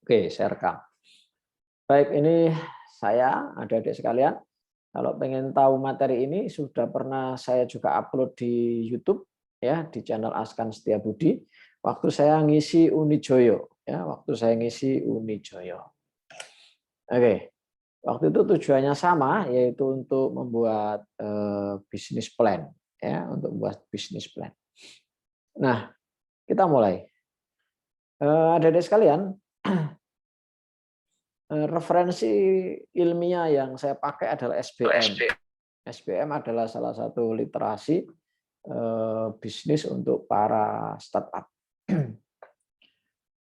Oke, saya rekam. Baik, ini saya, adik-adik sekalian. Kalau pengen tahu materi ini sudah pernah saya juga upload di YouTube ya, di channel Askan Setiabudi. Waktu saya ngisi Unijoyo ya, waktu saya ngisi Unijoyo. Oke. Waktu itu tujuannya sama, yaitu untuk membuat bisnis plan ya, untuk membuat bisnis plan. Nah, kita mulai. Adik-adik sekalian, referensi ilmiah yang saya pakai adalah SBM. SBM adalah salah satu literasi bisnis untuk para startup.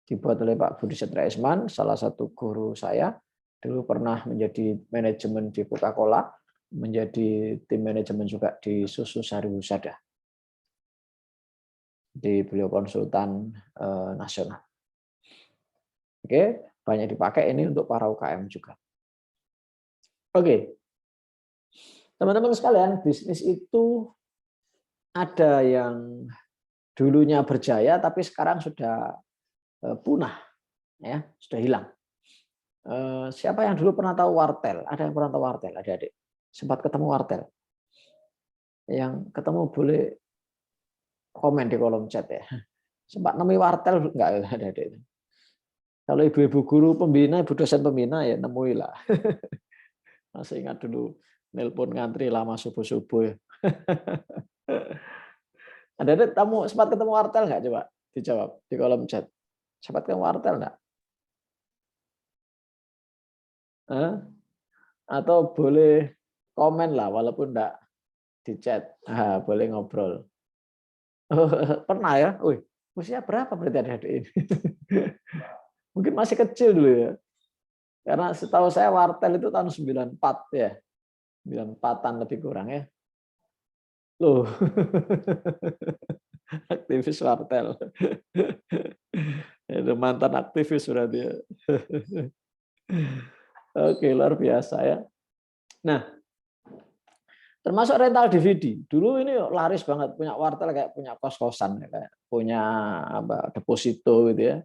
Dibuat oleh Pak Budi Satria Isman, salah satu guru saya. Dulu pernah menjadi manajemen di Coca-Cola, menjadi tim manajemen juga di Susu Sari Husada. Di beliau konsultan nasional. Oke, banyak dipakai ini untuk para UKM juga. Oke. Teman-teman sekalian, bisnis itu ada yang dulunya berjaya tapi sekarang sudah punah ya, sudah hilang. Siapa yang dulu pernah tahu wartel? Ada yang pernah tahu wartel, adik-adik? Sempat ketemu wartel? Yang ketemu boleh komen di kolom chat ya. Sempat nemu wartel enggak, adik-adik? Kalau ibu-ibu guru pembina, ibu dosen pembina ya nemui lah. Masih ingat dulu nelpon ngantri lama subuh-subuh. Ada tamu sempat ketemu wartel nggak, coba dijawab di kolom chat. Sempat ketemu wartel nggak? Atau boleh komen lah walaupun nggak di chat. Boleh ngobrol. Pernah ya? Usia berapa berarti adik-adik ini? Mungkin masih kecil dulu ya. Karena setahu saya wartel itu tahun 94 ya. 94-an lebih kurang ya. Loh. Aktivis wartel. Itu mantan aktivis berarti ya. Oke, luar biasa ya. Nah, termasuk rental DVD. Dulu ini laris banget, punya wartel kayak punya kos-kosan, kayak punya deposito gitu ya.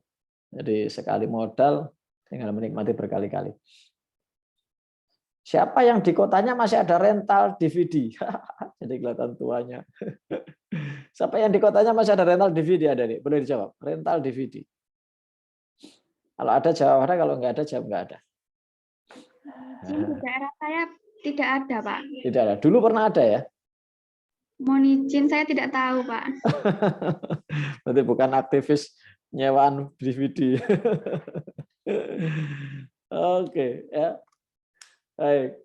Jadi sekali modal tinggal menikmati berkali-kali. Siapa yang di kotanya masih ada rental DVD? Jadi kelihatan tuanya. Siapa yang di kotanya masih ada rental DVD ada nih? Boleh dijawab. Rental DVD. Kalau ada jawab ada, kalau nggak ada jawab nggak ada. Di daerah saya tidak ada, Pak. Tidak ada. Dulu pernah ada ya? Mohon izin, saya tidak tahu, Pak. Berarti bukan aktivis nyewaan DVD. Oke, ya. Baik.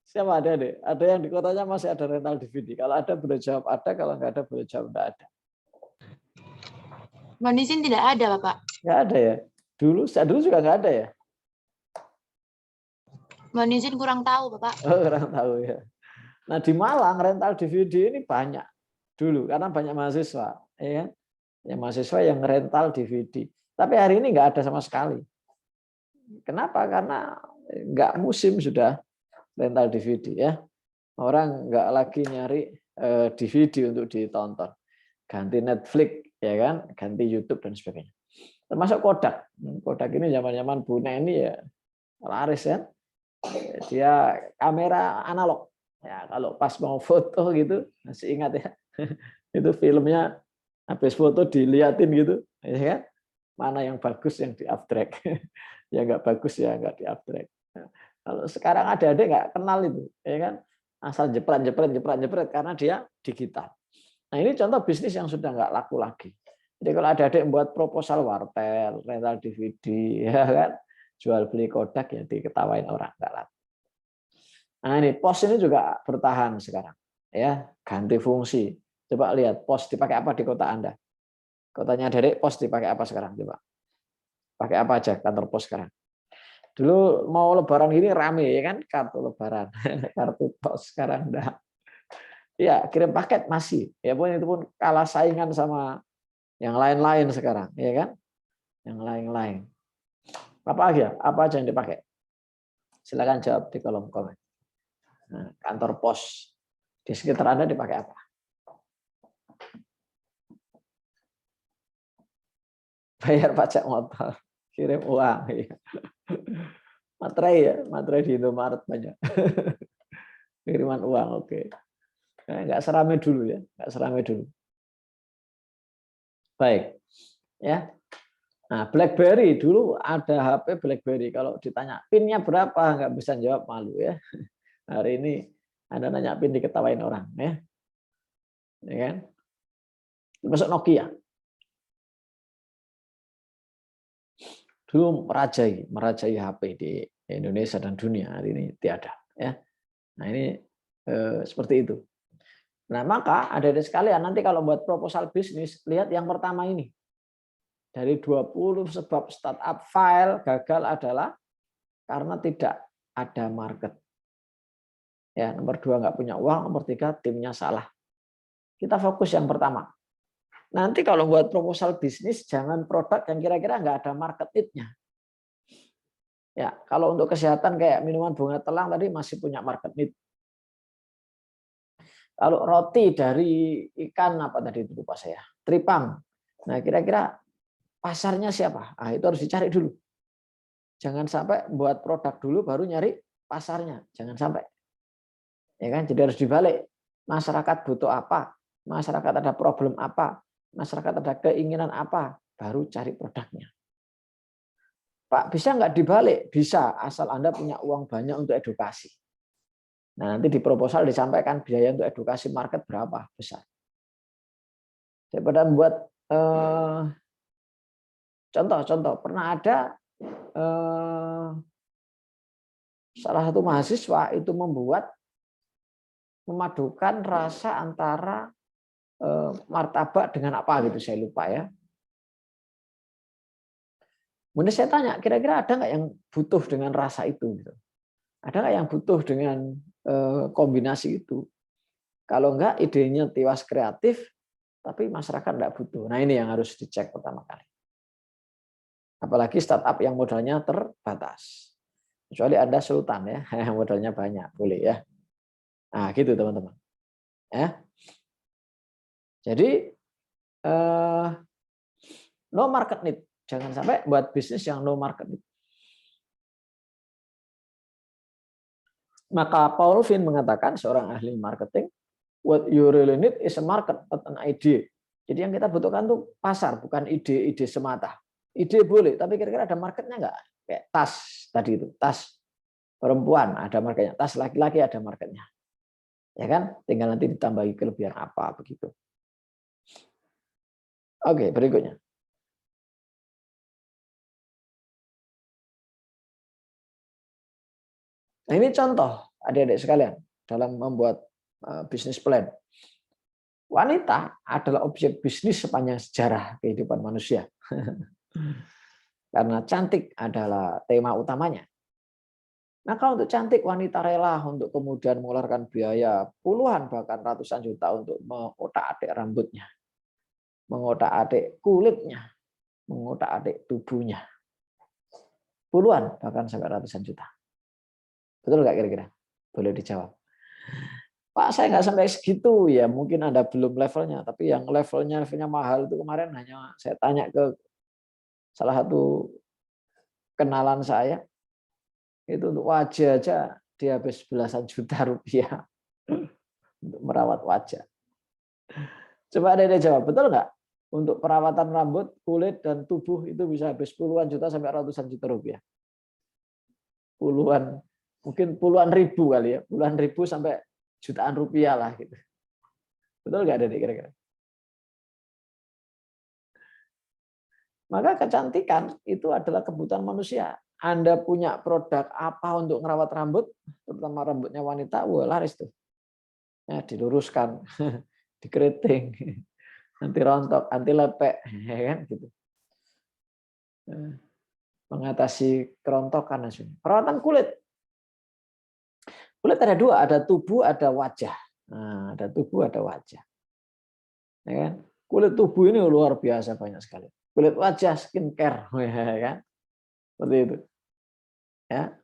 Siapa ada deh? Ada yang di kotanya masih ada rental DVD. Kalau ada boleh jawab ada, kalau nggak ada boleh jawab nggak ada. Mohon izin tidak ada, Bapak. Nggak ada ya? Dulu juga nggak ada ya? Mohon izin kurang tahu, Bapak. Oh, kurang tahu ya. Nah, di Malang rental DVD ini banyak dulu karena banyak mahasiswa, ya kan? Ya, mahasiswa yang rental DVD. Tapi hari ini nggak ada sama sekali. Kenapa? Karena nggak musim sudah rental DVD ya. Orang nggak lagi nyari DVD untuk ditonton. Ganti Netflix ya kan, ganti YouTube dan sebagainya. Termasuk Kodak. Kodak ini zaman-zaman Bu Neni ya laris ya. Dia kamera analog. Ya, kalau pas mau foto gitu, masih ingat ya. Itu filmnya habis foto diliatin gitu, ya kan? Mana yang bagus yang di abstrak. Ya nggak bagus ya nggak di abstrak. Nah, kalau sekarang adik-adik nggak kenal itu, ya kan? Asal jepret karena dia digital. Nah, ini contoh bisnis yang sudah nggak laku lagi. Jadi kalau adik-adik membuat proposal wartel, rental DVD, ya kan? Jual beli Kodak ya diketawain orang nggak laku. Nah, ini pos ini juga bertahan sekarang. Ya, ganti fungsi. Coba lihat pos dipakai apa di kota Anda. Kotanya adik pos dipakai apa sekarang coba? Pakai apa aja kantor pos sekarang? Dulu mau lebaran gini rame ya kan kartu lebaran, kartu pos sekarang enggak. Ya, kirim paket masih. Ya pun itu pun kalah saingan sama yang lain-lain sekarang, ya kan? Yang lain-lain. Apa aja? Apa aja yang dipakai? Silakan jawab di kolom komen. Nah, kantor pos di sekitar Anda dipakai apa? Bayar pajak motor. Kirim uang. Iya. Materai ya, materai di Indomaret banyak. Kiriman uang, oke. Nggak serame dulu ya, nggak serame dulu. Baik, ya. Nah, BlackBerry dulu ada HP BlackBerry. Kalau ditanya PIN-nya berapa, nggak bisa jawab, malu ya. Hari ini Anda nanya PIN diketawain orang, ya. Ya kan? Masuk Nokia. Dulu merajai HP di Indonesia dan dunia. Hari ini tiada, ya. Nah, ini seperti itu. Nah, maka adik-adik sekalian, nanti kalau buat proposal bisnis, lihat yang pertama ini. Dari 20 sebab startup fail gagal adalah karena tidak ada market. Ya, nomor 2 nggak punya uang, nomor 3 timnya salah. Kita fokus yang pertama. Nanti kalau buat proposal bisnis, jangan produk yang kira-kira nggak ada market need-nya. Ya, kalau untuk kesehatan kayak minuman bunga telang tadi masih punya market need. Kalau roti dari ikan apa tadi itu lupa saya, tripang. Nah, kira-kira pasarnya siapa? Ah, itu harus dicari dulu. Jangan sampai buat produk dulu baru nyari pasarnya. Jangan sampai. Ya kan? Jadi harus dibalik. Masyarakat butuh apa? Masyarakat ada problem apa? Masyarakat ada keinginan apa? Baru cari produknya. Pak, bisa nggak dibalik? Bisa, asal Anda punya uang banyak untuk edukasi. Nah, nanti di proposal disampaikan biaya untuk edukasi market berapa besar. Daripada membuat contoh, pernah ada salah satu mahasiswa itu memadukan rasa antara martabak dengan apa gitu, saya lupa ya. Kemudian saya tanya, kira-kira ada nggak yang butuh dengan rasa itu? Gitu. Ada nggak yang butuh dengan kombinasi itu? Kalau enggak, idenya tiwas kreatif, tapi masyarakat nggak butuh. Nah, ini yang harus dicek pertama kali. Apalagi startup yang modalnya terbatas. Kecuali Anda sultan ya, yang modalnya banyak, boleh ya. Nah, gitu teman-teman. Ya. Jadi no market need. Jangan sampai buat bisnis yang no market need. Maka Paul Finn mengatakan, seorang ahli marketing, what you really need is a market, not an idea. Jadi yang kita butuhkan tuh pasar, bukan ide-ide semata. Ide boleh, tapi kira-kira ada marketnya nggak? Kayak tas tadi itu, tas perempuan ada marketnya, tas laki-laki ada marketnya. Ya kan? Tinggal nanti ditambahi kelebihan apa begitu. Oke, berikutnya. Nah, ini contoh adik-adik sekalian dalam membuat bisnis plan. Wanita adalah objek bisnis sepanjang sejarah kehidupan manusia. Karena cantik adalah tema utamanya. Maka untuk cantik, wanita rela untuk kemudian mengeluarkan biaya puluhan bahkan ratusan juta untuk mengotak-atik rambutnya, mengotak-atik kulitnya, mengotak-atik tubuhnya. Puluhan bahkan sampai ratusan juta. Betul nggak kira-kira? Boleh dijawab. Pak, saya nggak sampai segitu ya. Mungkin Anda belum levelnya, tapi yang levelnya mahal itu kemarin hanya saya tanya ke salah satu kenalan saya, itu untuk wajah aja dia habis belasan juta rupiah untuk merawat wajah. Coba Anda jawab, betul nggak? Untuk perawatan rambut, kulit, dan tubuh itu bisa habis puluhan juta sampai ratusan juta rupiah. Puluhan, mungkin puluhan ribu kali ya, puluhan ribu sampai jutaan rupiah lah gitu. Betul nggak Dede kira-kira? Maka kecantikan itu adalah kebutuhan manusia. Anda punya produk apa untuk merawat rambut, terutama rambutnya wanita, wah laris tuh. Ya, diluruskan, dikeriting, anti rontok, anti lepek, ya kan gitu. Mengatasi kerontokan. Perawatan kulit. Kulit ada dua, ada tubuh, ada wajah. Nah, ada tubuh, ada wajah. Ya kan? Kulit tubuh ini luar biasa banyak sekali. Kulit wajah, skincare, ya kan? Seperti itu. Ya.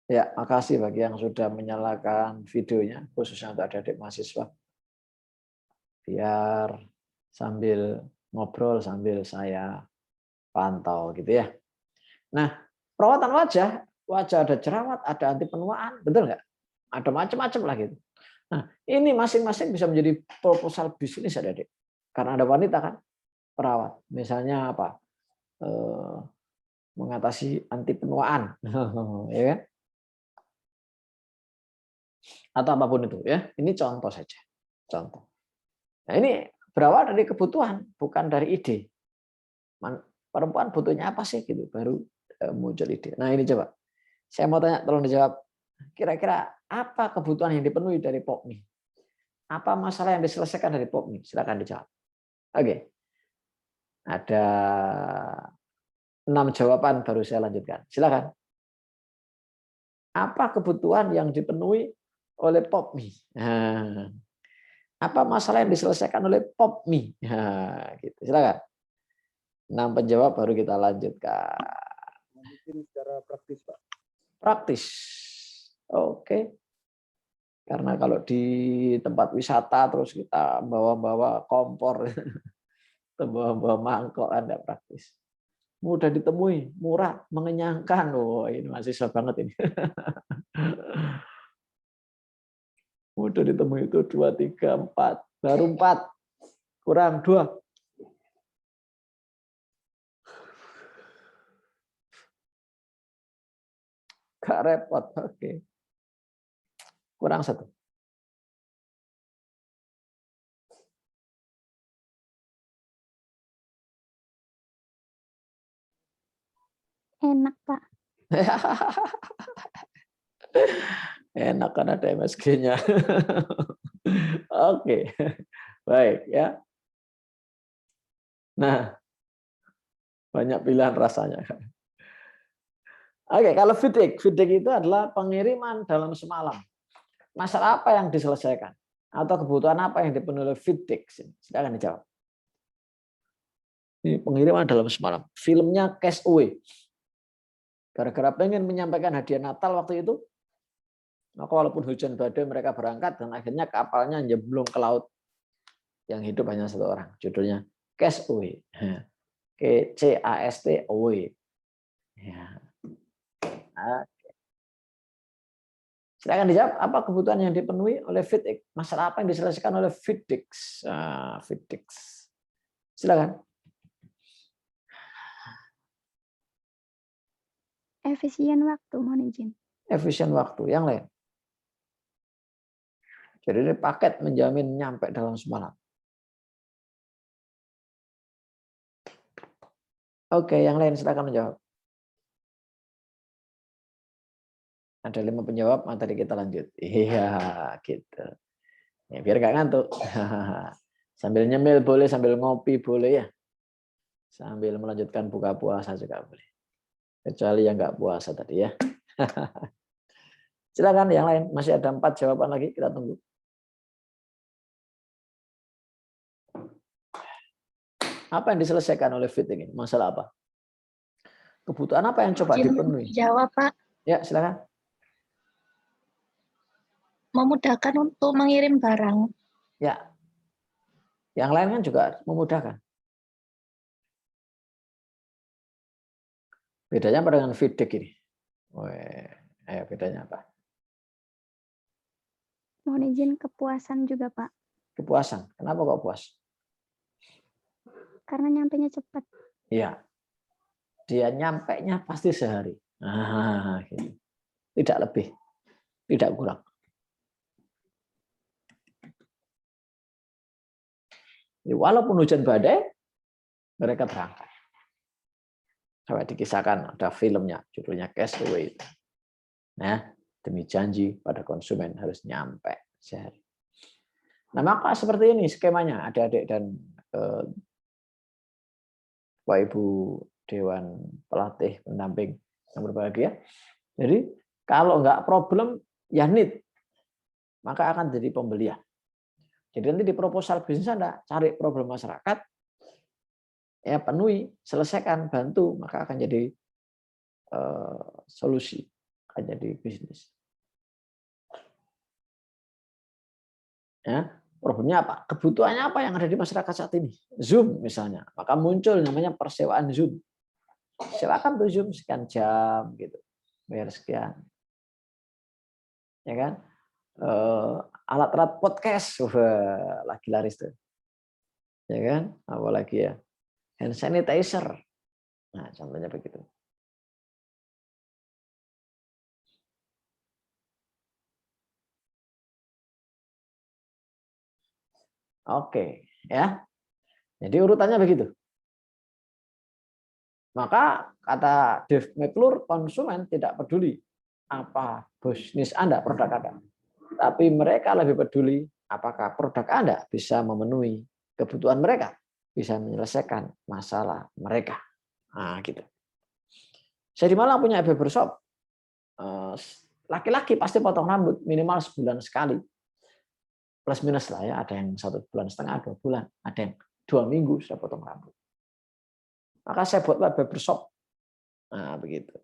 Ya, makasih bagi yang sudah menyalakan videonya, khususnya untuk adik-adik mahasiswa. biar sambil ngobrol sambil saya pantau gitu ya. Nah, perawatan wajah ada jerawat, ada anti penuaan, betul nggak? Ada macam-macam lah gitu. Nah, ini masing-masing bisa menjadi proposal bisnis adik-adik. Karena ada wanita kan perawat. Misalnya apa? Mengatasi anti penuaan, ya kan? Atau apapun itu ya. Ini contoh saja. Contoh. Nah, ini berawal dari kebutuhan, bukan dari ide. Perempuan butuhnya apa sih gitu, baru muncul ide. Nah, ini coba. Saya mau tanya, tolong dijawab. Kira-kira apa kebutuhan yang dipenuhi dari POPMI? Apa masalah yang diselesaikan dari POPMI? Silakan dijawab. Oke. Ada 6 jawaban baru saya lanjutkan. Silakan. Apa kebutuhan yang dipenuhi oleh POPMI? Nah, apa masalah yang diselesaikan oleh POPMI? Nah, gitu. Silakan. 6 penjawab baru kita lanjutkan. Mungkin secara praktis, Pak. Praktis. Oke. Karena kalau di tempat wisata terus kita bawa-bawa kompor, bawa-bawa mangkok, Anda praktis. Mudah ditemui, murah, mengenyangkan. Oh, ini mahasiswa banget ini. Mudah ditemui itu 2, 3, 4. Baru 4. Kurang 2. Gak repot. Oke. Kurang 1. Enak, Pak. Enak kan ada MSG-nya. Oke. Baik ya. Nah, banyak pilihan rasanya. Oke, kalau FIDIC itu adalah pengiriman dalam semalam. Masalah apa yang diselesaikan? Atau kebutuhan apa yang dipenuhi oleh FIDIC? Silakan dijawab. Ini pengiriman dalam semalam. Filmnya Cash Away. Gara-gara pengen menyampaikan hadiah Natal waktu itu, maka walaupun hujan badai mereka berangkat dan akhirnya kapalnya nyemplung ke laut. Yang hidup hanya 1 orang. Judulnya Cash Away. CAST Away. Ya. Silakan dijawab, apa kebutuhan yang dipenuhi oleh FIDIC? Masalah apa yang diselesaikan oleh FIDIC? FIDIC. Silakan. Efisien waktu, mohon izin. Efisien waktu. Yang lain? Jadi ini paket menjamin nyampe dalam semalam. Oke, yang lain silakan menjawab. Ada 5 penjawab, tadi kita lanjut. Iya, gitu. Ya, biar nggak ngantuk. Sambil nyemil boleh, sambil ngopi boleh ya. Sambil melanjutkan buka puasa juga boleh. Kecuali yang nggak puasa tadi ya. Silakan yang lain. Masih ada 4 jawaban lagi, kita tunggu. Apa yang diselesaikan oleh FIT ini? Masalah apa? Kebutuhan apa yang coba dipenuhi? Jawab, Pak. Ya, silakan. Memudahkan untuk mengirim barang. Ya. Yang lain kan juga memudahkan. Bedanya apa dengan FIDIC ini? Ayo bedanya apa? Mohon izin kepuasan juga, Pak. Kepuasan. Kenapa kok puas? Karena nyampenya cepat. Iya. Dia nyampainya pasti sehari. Gitu. Tidak lebih. Tidak kurang. Walaupun hujan badai, mereka berangkat. Sampai dikisahkan ada filmnya, judulnya Cash Away. Nah, demi janji pada konsumen harus nyampe sehari. Nah, maka seperti ini skemanya, adik-adik dan Bapak Ibu Dewan Pelatih Pendamping yang berbahagia. Jadi, kalau nggak problem, ya need. Maka akan jadi pembelian. Jadi nanti di proposal bisnis Anda cari problem masyarakat, ya penuhi, selesaikan, bantu, maka akan jadi solusi, akan jadi bisnis. Ya, Problemnya apa? Kebutuhannya apa yang ada di masyarakat saat ini? Zoom misalnya. Maka muncul namanya persewaan Zoom. Sewakan tuh Zoom sekian jam gitu. Bayar sekian. Ya kan? Alat-alat podcast. Wah, lagi laris tuh. Ya kan? Apalagi ya? Hand sanitizer. Nah, contohnya begitu. Oke, ya. Jadi urutannya begitu. Maka kata Dave McClure, konsumen tidak peduli apa bisnis Anda, produk Anda. Tapi mereka lebih peduli apakah produk Anda bisa memenuhi kebutuhan mereka, bisa menyelesaikan masalah mereka. Nah, gitu. Saya di Malang punya barbershop. Laki-laki pasti potong rambut minimal sebulan sekali. Plus minus lah ya, ada yang 1,5 bulan, 2 bulan, ada yang 2 minggu sudah potong rambut. Maka saya buat barbershop. Nah, begitu.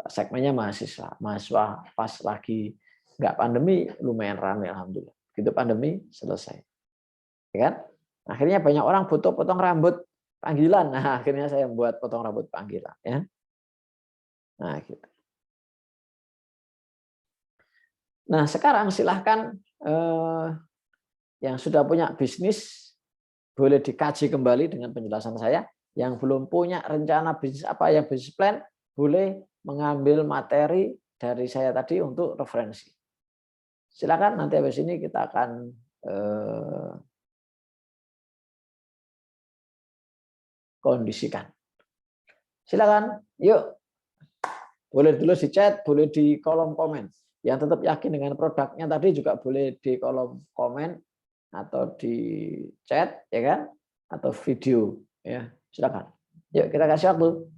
Segmennya mahasiswa pas lagi nggak pandemi lumayan ramai alhamdulillah. Begitu pandemi selesai. Ya kan? Akhirnya banyak orang butuh potong rambut panggilan. Nah, akhirnya saya buat potong rambut panggilan ya. Nah, gitu. Nah, sekarang silahkan yang sudah punya bisnis boleh dikaji kembali dengan penjelasan saya. Yang belum punya rencana bisnis apa yang bisnis plan, boleh mengambil materi dari saya tadi untuk referensi. Silakan nanti habis ini kita akan kondisikan. Silakan, yuk. Boleh dulu di chat, boleh di kolom komen. Yang tetap yakin dengan produknya tadi juga boleh di kolom komen atau di chat, ya kan? Atau video, ya. Silakan. Yuk kita kasih waktu.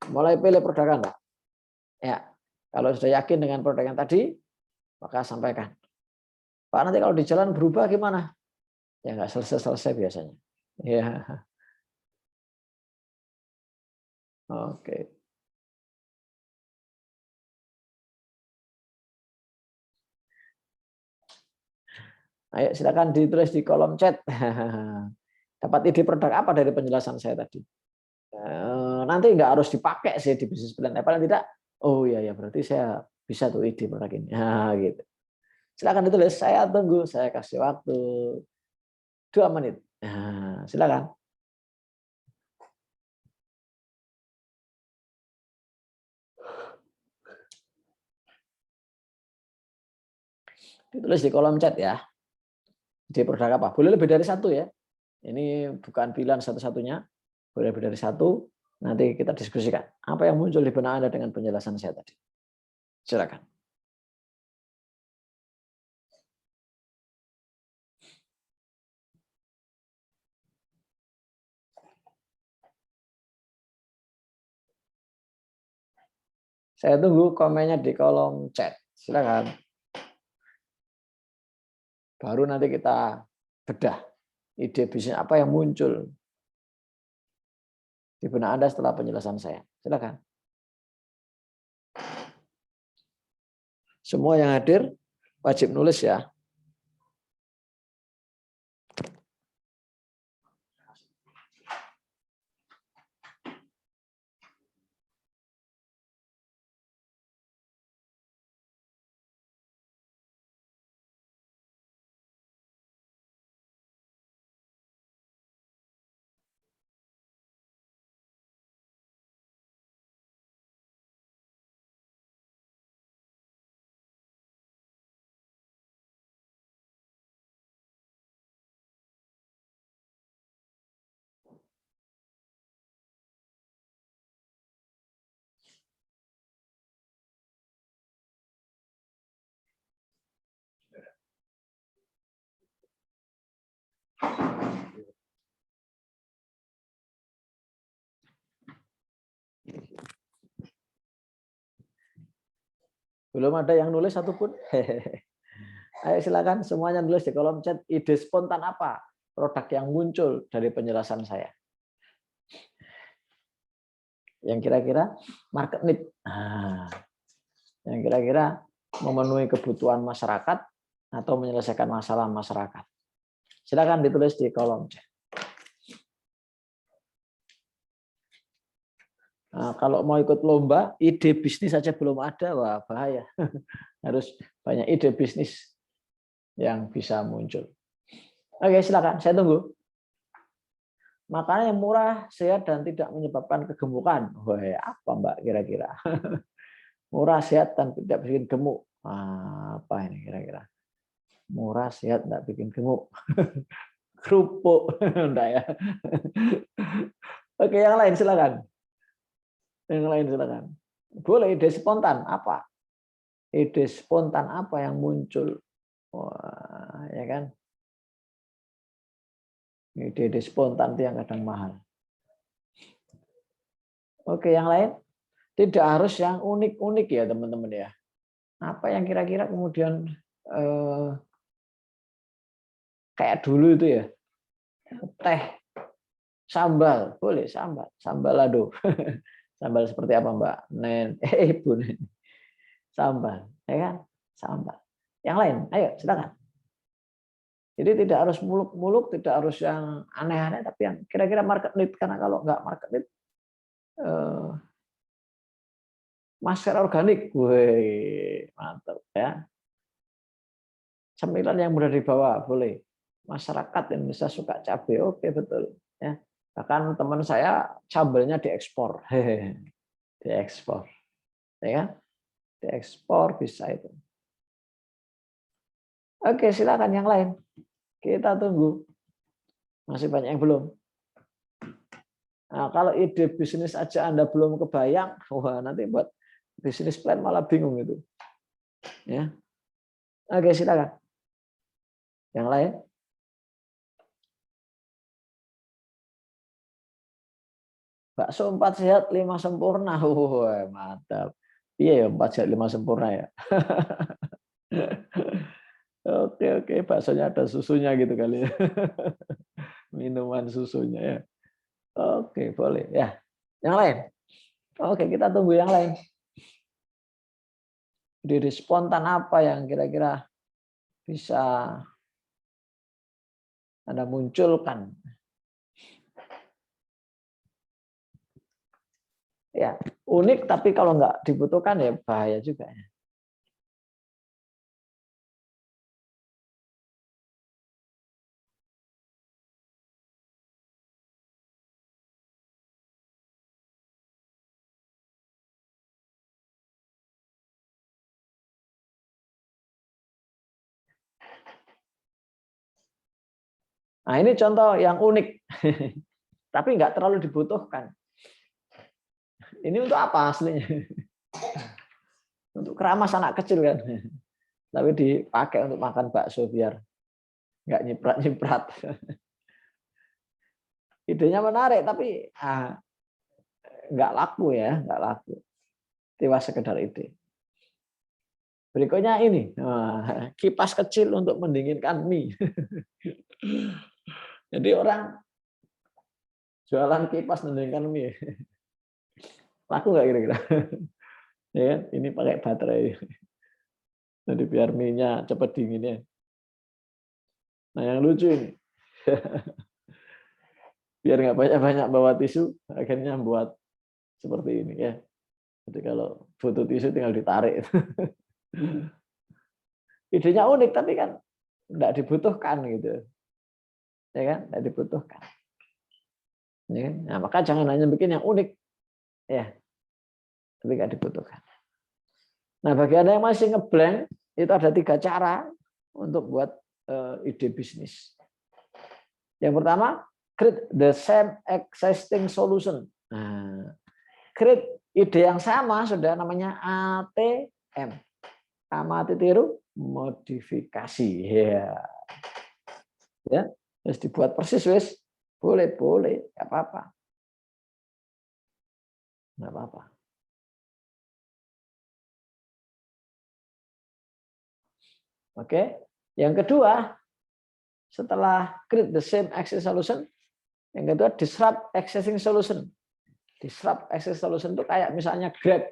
Mulai pilih produk Anda. Ya, kalau sudah yakin dengan produk yang tadi, maka sampaikan. Pak, nanti kalau di jalan berubah gimana? Ya nggak selesai-selesai biasanya. Ya. Oke. Ayo silakan ditulis di kolom chat. Dapat ide produk apa dari penjelasan saya tadi? Nanti nggak harus dipakai sih di bisnis plan. Paling tidak, oh iya ya berarti saya bisa tuh ide produk ini. Nah, gitu. Silakan ditulis. Saya tunggu. Saya kasih waktu 2 menit. Nah, silakan. Ditulis di kolom chat ya. Ide produk apa? Boleh lebih dari satu ya. Ini bukan pilihan satu-satunya. Boleh lebih dari satu. Nanti kita diskusikan. Apa yang muncul di benak Anda dengan penjelasan saya tadi? Silakan. Saya tunggu komennya di kolom chat. Silakan. Baru nanti kita bedah ide bisnis apa yang muncul di benak Anda setelah penjelasan saya. Silakan. Semua yang hadir wajib nulis ya. Belum ada yang nulis satupun. Ayo silakan semuanya nulis di kolom chat ide spontan apa produk yang muncul dari penjelasan saya. Yang kira-kira market need. Yang kira-kira memenuhi kebutuhan masyarakat atau menyelesaikan masalah masyarakat. Silakan ditulis di kolom chat. Nah, kalau mau ikut lomba, ide bisnis saja belum ada, wah bahaya. Harus banyak ide bisnis yang bisa muncul. Oke, silakan, saya tunggu. Makanan yang murah, sehat, dan tidak menyebabkan kegemukan. Wah, apa Mbak kira-kira? Murah, sehat, dan tidak bikin gemuk. Apa ini kira-kira? Murah, sehat, tidak bikin gemuk. Kerupuk. Enggak ya? Oke, yang lain silakan. Yang lain silakan. Boleh ide spontan apa? Ide spontan apa yang muncul? Wah, ya kan? Ide-ide spontan itu yang kadang mahal. Oke, yang lain? Tidak harus yang unik-unik ya, teman-teman ya. Apa yang kira-kira kemudian kayak dulu itu ya? Teh, sambal, boleh sambal, sambal lado. Sambal seperti apa Mbak? Bu Nen. Sambal, ya kan? Sambal. Yang lain, ayo silakan. Jadi tidak harus muluk-muluk, tidak harus yang aneh-aneh, tapi yang kira-kira market need. Karena kalau nggak market need, masker organik, wih, mantap ya. Cemilan yang mudah dibawa, boleh. Masyarakat Indonesia suka cabai, oke betul. Ya. Bahkan teman saya cabalnya diekspor, diekspor, ya kan? Diekspor bisa itu. Oke, silakan yang lain. Kita tunggu. Masih banyak yang belum. Nah, kalau ide bisnis aja Anda belum kebayang, wah nanti buat bisnis plan malah bingung itu. Ya. Oke, silakan. Yang lain? Bakso 4 sehat 5 sempurna. Wah, mantap. Iya ya 4 sehat 5 sempurna ya. Oke, baksonya ada susunya gitu kali ya. Minuman susunya ya. Oke, boleh ya. Yang lain? Oke, kita tunggu yang lain. Ide spontan apa yang kira-kira bisa Anda munculkan? Ya, unik tapi kalau nggak dibutuhkan ya bahaya juga ya. Nah, ini contoh yang unik. Tapi nggak terlalu dibutuhkan. Ini untuk apa aslinya? Untuk keramas anak kecil kan. Tapi dipakai untuk makan bakso biar nggak nyiprat-nyiprat. Idenya menarik tapi nggak laku ya, nggak laku. Tiwas sekedar ide. Berikutnya ini, kipas kecil untuk mendinginkan mie. Jadi orang jualan kipas mendinginkan mie. Laku nggak kira-kira? Ya kan? Ini pakai baterai. Jadi biar mie-nya cepat dingin ya. Nah yang lucu ini, biar nggak banyak-banyak bawa tisu, akhirnya buat seperti ini ya. Jadi kalau butuh tisu tinggal ditarik. Idenya unik tapi kan nggak dibutuhkan gitu, ya kan? Nggak dibutuhkan. Ya kan? Nah, maka jangan hanya bikin yang unik, ya, tapi nggak dibutuhkan. Nah, bagi Anda yang masih ngeblank, itu ada 3 cara untuk buat ide bisnis. Yang pertama, create the same existing solution. Nah, create ide yang sama sudah namanya ATM. Amati tiru modifikasi. Ya. Terus dibuat persis wis. Boleh, enggak apa-apa. Enggak apa-apa. Oke. Yang kedua, setelah create the same existing solution, yang kedua disrupt existing solution. Disrupt existing solution itu kayak misalnya Grab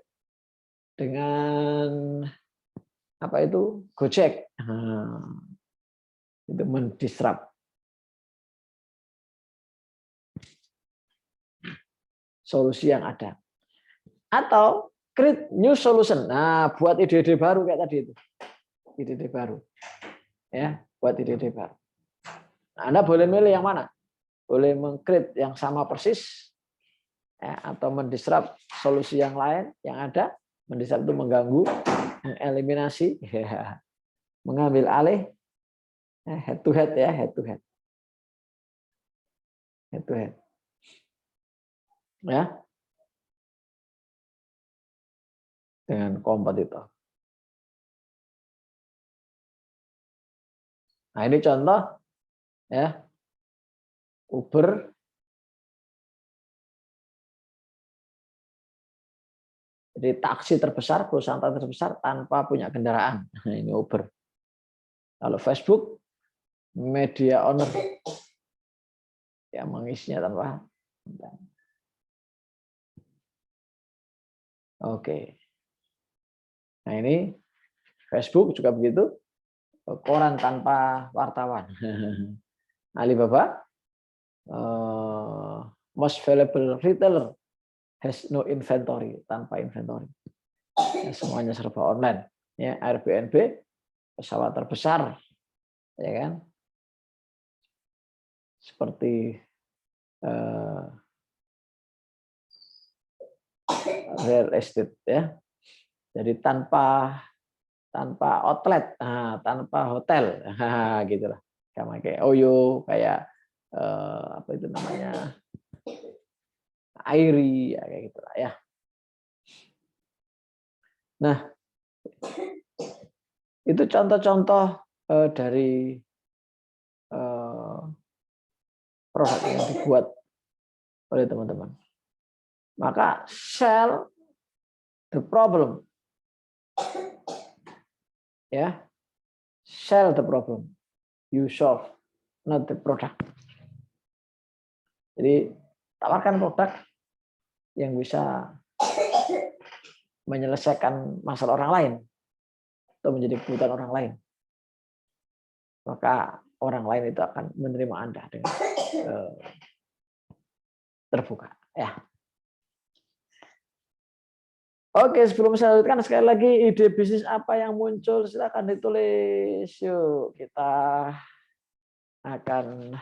dengan apa itu Gojek. Itu mendisrupt. Solusi yang ada. Atau create new solution. Nah, buat ide-ide baru kayak tadi itu. Ide-ide baru. Ya, buat ide-ide baru. Nah, Anda boleh milih yang mana? Boleh meng-create yang sama persis ya, atau mendisrupt solusi yang lain yang ada. Mendisrupt itu mengganggu, mengeliminasi, ya. Mengambil alih, head to head ya, head to head. Head to head. Ya. Dengan kompetitor. Nah, ini contoh ya. Uber jadi taksi terbesar, perusahaan terbesar tanpa punya kendaraan. Nah, ini Uber. Kalau Facebook media owner yang mengisinya tanpa. Oke. Nah, ini Facebook juga begitu. Koran tanpa wartawan. Alibaba most valuable retailer has no inventory, tanpa inventory. Ya, semuanya serba online. Ya, Airbnb pesawat terbesar, ya kan? Seperti real estate ya. Jadi tanpa outlet, tanpa hotel, gitulah. Kayak Oyo, kayak apa itu namanya, Airi, ya, kayak gitulah ya. Nah, itu contoh-contoh dari produk yang dibuat oleh teman-teman. Maka sell the problem, ya, sell the problem, you solve, not the product. Jadi tawarkan produk yang bisa menyelesaikan masalah orang lain atau menjadi kebutuhan orang lain. Maka orang lain itu akan menerima Anda dengan terbuka. Ya. Oke, sebelum saya lanjutkan sekali lagi ide bisnis apa yang muncul silakan ditulis. Yuk kita akan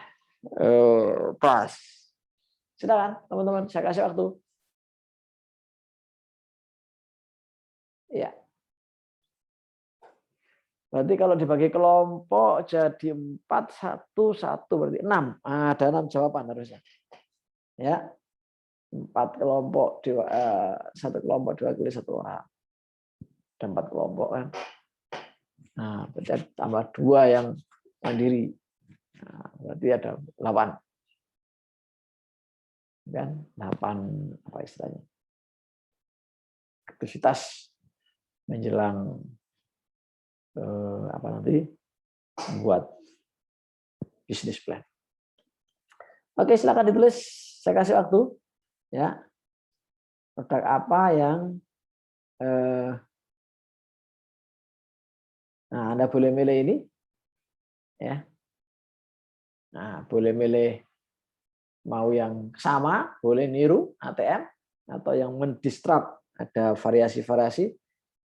bahas. Silakan teman-teman, saya kasih waktu. Ya. Berarti kalau dibagi kelompok jadi 4, 1, 1 berarti 6. Ada 6 jawaban harusnya. Ya. 4 kelompok, 1 kelompok diwakili 1 orang. Ada 4 kelompok kan. Nah, berarti tambah 2 yang mandiri. Nah, berarti ada 8. Kan? 8 apa istilahnya? Aktivitas menjelang apa nanti membuat bisnis plan. Oke, silakan ditulis. Saya kasih waktu. Ya, produk apa yang nah, Anda boleh milih ini, ya. Nah, boleh milih mau yang sama, boleh niru ATM, atau yang mendisrupt. Ada variasi-variasi.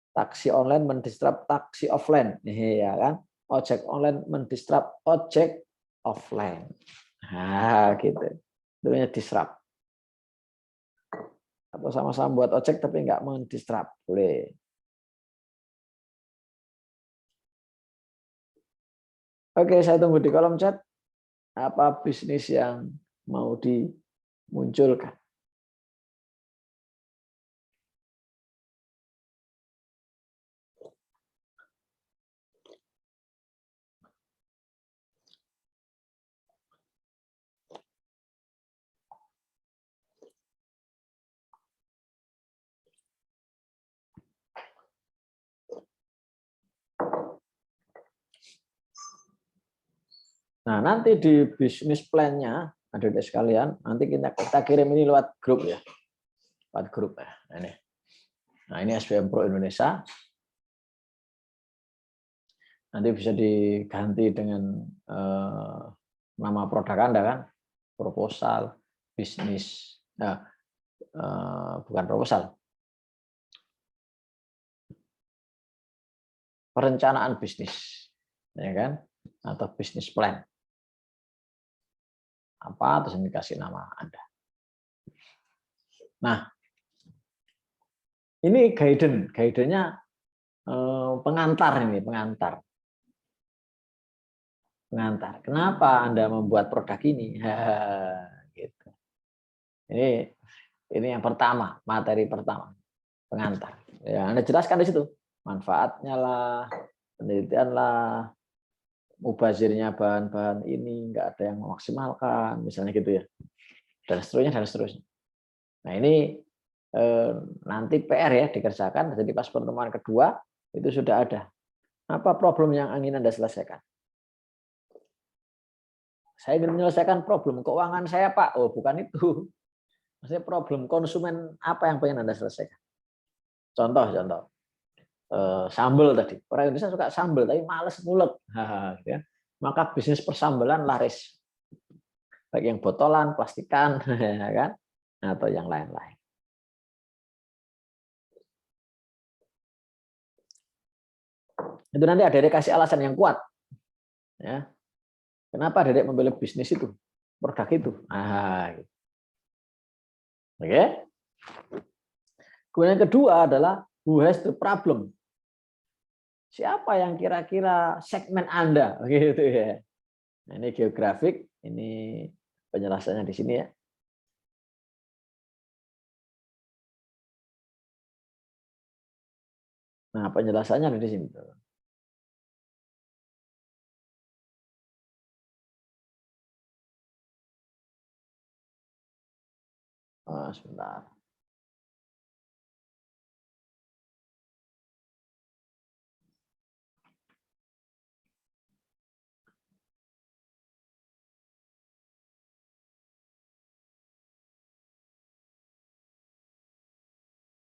Taksi online mendisrupt taksi offline, ya kan? Ojek online mendisrupt ojek offline. Nah, gitu. Itu namanya disrupt. Atau sama-sama buat ojek tapi nggak mendisrupt, boleh. Oke, saya tunggu di kolom chat apa bisnis yang mau dimunculkan. Nah, nanti di bisnis plan-nya, adik-adik sekalian, nanti kita kirim ini lewat grup ya. Lewat grup ya. Nah, ini SBM Pro Indonesia. Nanti bisa diganti dengan nama produk Anda kan, proposal, bisnis, bukan proposal, perencanaan bisnis, ya kan, atau bisnis plan. Apa terus dikasih nama Anda. Nah, ini guidance-nya pengantar ini, pengantar. Kenapa Anda membuat produk ini? Gitu. Ini yang pertama, materi pertama, pengantar. Ya, Anda jelaskan di situ manfaatnya lah, penelitian lah, mubazirnya bahan-bahan ini nggak ada yang memaksimalkan, misalnya gitu ya, dan seterusnya dan seterusnya. Nah ini nanti PR ya dikerjakan. Jadi pas pertemuan kedua itu sudah ada apa problem yang ingin Anda selesaikan. Saya ingin menyelesaikan problem keuangan saya, Pak. Oh, bukan itu. Maksudnya problem konsumen apa yang pengen Anda selesaikan. Contoh. Sambal tadi. Orang Indonesia suka sambal, tapi males ngulek. Gitu ya. Maka bisnis persambelan laris. Baik yang botolan, plastikan, kan, atau yang lain-lain. Itu nanti ada kasih alasan yang kuat. Ya. Kenapa Dedek memilih bisnis itu, produk itu? Gitu. Oke. Kemudian yang kedua adalah who has the problem. Siapa yang kira-kira segmen Anda, gitu ya. Nah, ini geografik, ini penjelasannya di sini ya. Nah, penjelasannya ada di sini. Oh, sebentar.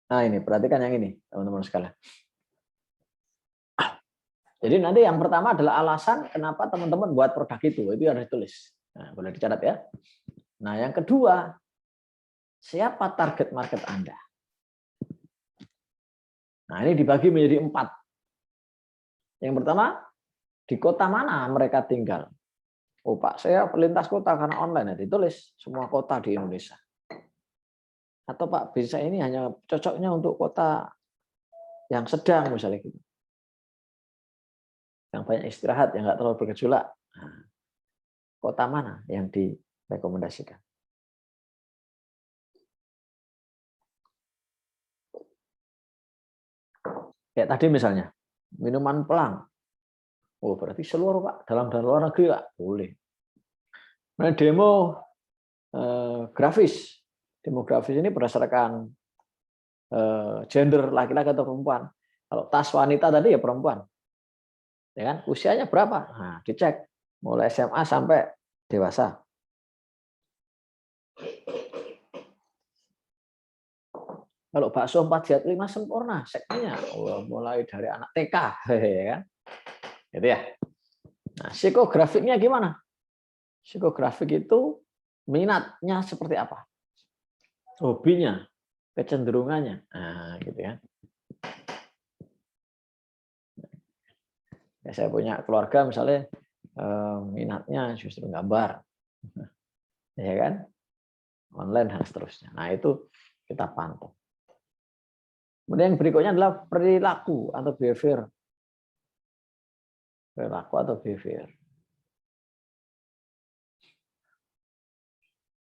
Nah, ini perhatikan yang ini, teman-teman sekalian. Jadi nanti yang pertama adalah alasan kenapa teman-teman buat produk itu harus ditulis. Nah, boleh dicatat ya. Nah, yang kedua, siapa target market Anda? Nah, ini dibagi menjadi 4. Yang pertama, di kota mana mereka tinggal? Oh Pak, saya pelintas kota karena online. Ditulis semua kota di Indonesia. Atau Pak, bisa ini hanya cocoknya untuk kota yang sedang misalnya gitu. Yang banyak istirahat, yang nggak terlalu bergejolak. Nah, kota mana yang direkomendasikan? Kayak tadi misalnya, minuman pelang. Oh, berarti seluruh Pak, dalam dan luar negeri Pak, boleh. Nah, demo grafis. Demo grafis ini berdasarkan gender laki-laki atau perempuan. Kalau tas wanita tadi ya perempuan. Ya kan? Usianya berapa? Nah, dicek mulai SMA sampai dewasa. Kalau bakso 4 jat 5 sempurna, segmennya mulai dari anak TK, ya kan? Gitu ya. Nah, psikografiknya gimana? Psikografik itu minatnya seperti apa? Hobinya, kecenderungannya. Nah, gitu ya. Ya, saya punya keluarga misalnya minatnya justru gambar. Ya kan? Online dan seterusnya. Nah, itu kita pantau. Kemudian yang berikutnya adalah perilaku atau behavior. Perilaku atau behavior.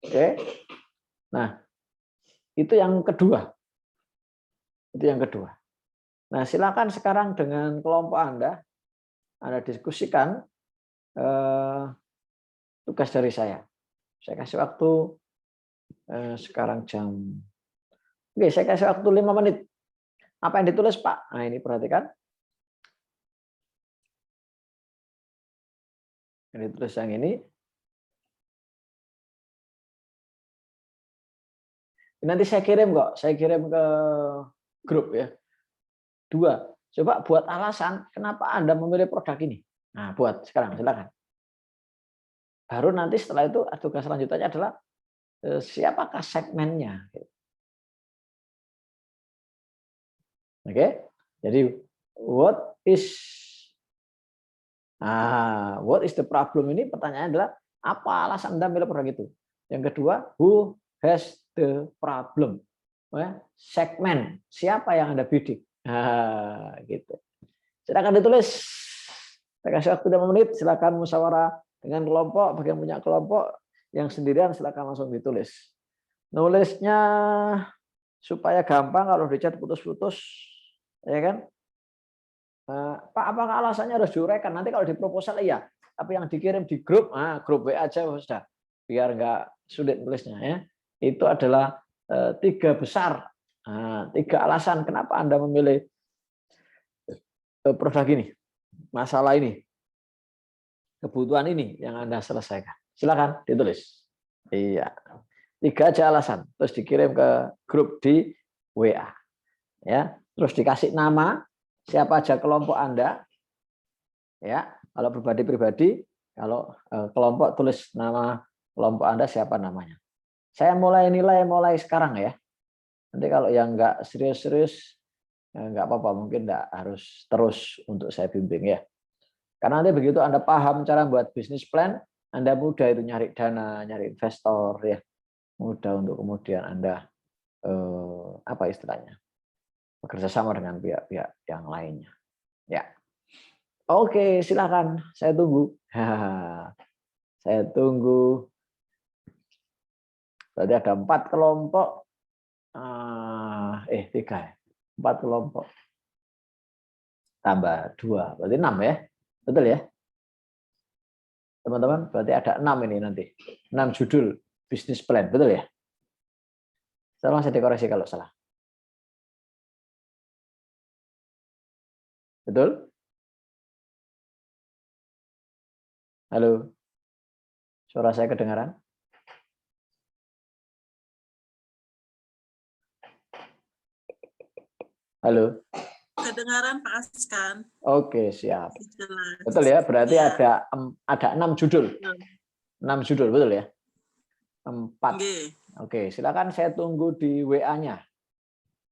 Oke. Nah, itu yang kedua. Itu yang kedua. Nah, silakan sekarang dengan kelompok Anda diskusikan tugas dari saya. Saya kasih waktu sekarang jam. Oke, saya kasih waktu 5 menit. Apa yang ditulis, Pak? Nah, ini perhatikan. Ini tulis yang ini. Nanti saya kirim kok. Saya kirim ke grup ya. 2. Coba buat alasan kenapa Anda memilih produk ini. Nah, buat sekarang, silakan. Baru nanti setelah itu tugas selanjutnya adalah siapakah segmennya. Oke, jadi what is the problem ini pertanyaannya adalah apa alasan Anda memilih produk itu. Yang kedua, who has the problem. Segmen, siapa yang Anda bidik. Gitu. Silakan ditulis. Saya kasih waktu 5 menit, silakan musyawarah dengan kelompok, bagi yang punya kelompok, yang sendirian silakan langsung ditulis. Nulisnya supaya gampang, kalau di chat putus-putus, ya kan? Pak, apakah alasannya harus diuraikan? Nanti kalau di proposal iya, tapi yang dikirim di grup, grup WA aja sudah, biar nggak sulit tulisnya ya. Itu adalah 3 besar, 3 alasan kenapa Anda memilih produk ini, masalah ini, kebutuhan ini yang Anda selesaikan. Silakan ditulis. Iya, 3 aja alasan, terus dikirim ke grup di WA. Ya, terus dikasih nama siapa aja kelompok Anda. Ya, kalau pribadi-pribadi, kalau kelompok tulis nama kelompok Anda siapa namanya. Saya mulai nilai mulai sekarang ya. Nanti kalau yang nggak serius-serius nggak apa-apa, mungkin nggak harus terus untuk saya bimbing ya. Karena nanti begitu Anda paham cara buat bisnis plan, Anda mudah itu nyari dana, nyari investor ya. Mudah untuk kemudian Anda apa istilahnya? Bekerja sama dengan pihak-pihak yang lainnya. Ya. Oke, silakan. Saya tunggu. Saya tunggu. Berarti ada 4 kelompok. 3 ya. 4 kelompok. Tambah 2. Berarti 6 ya. Betul ya? Teman-teman, berarti ada 6 ini nanti. 6 judul bisnis plan. Betul ya? Tolong saya dikoreksi kalau salah. Betul? Halo? Suara saya kedengaran? Halo? Kedengaran Pak Askan. Oke, siap. Jelas. Betul ya? Berarti Ya. ada 6 judul. 6 judul, betul ya? 4. Nggih. Oke, silakan saya tunggu di WA-nya.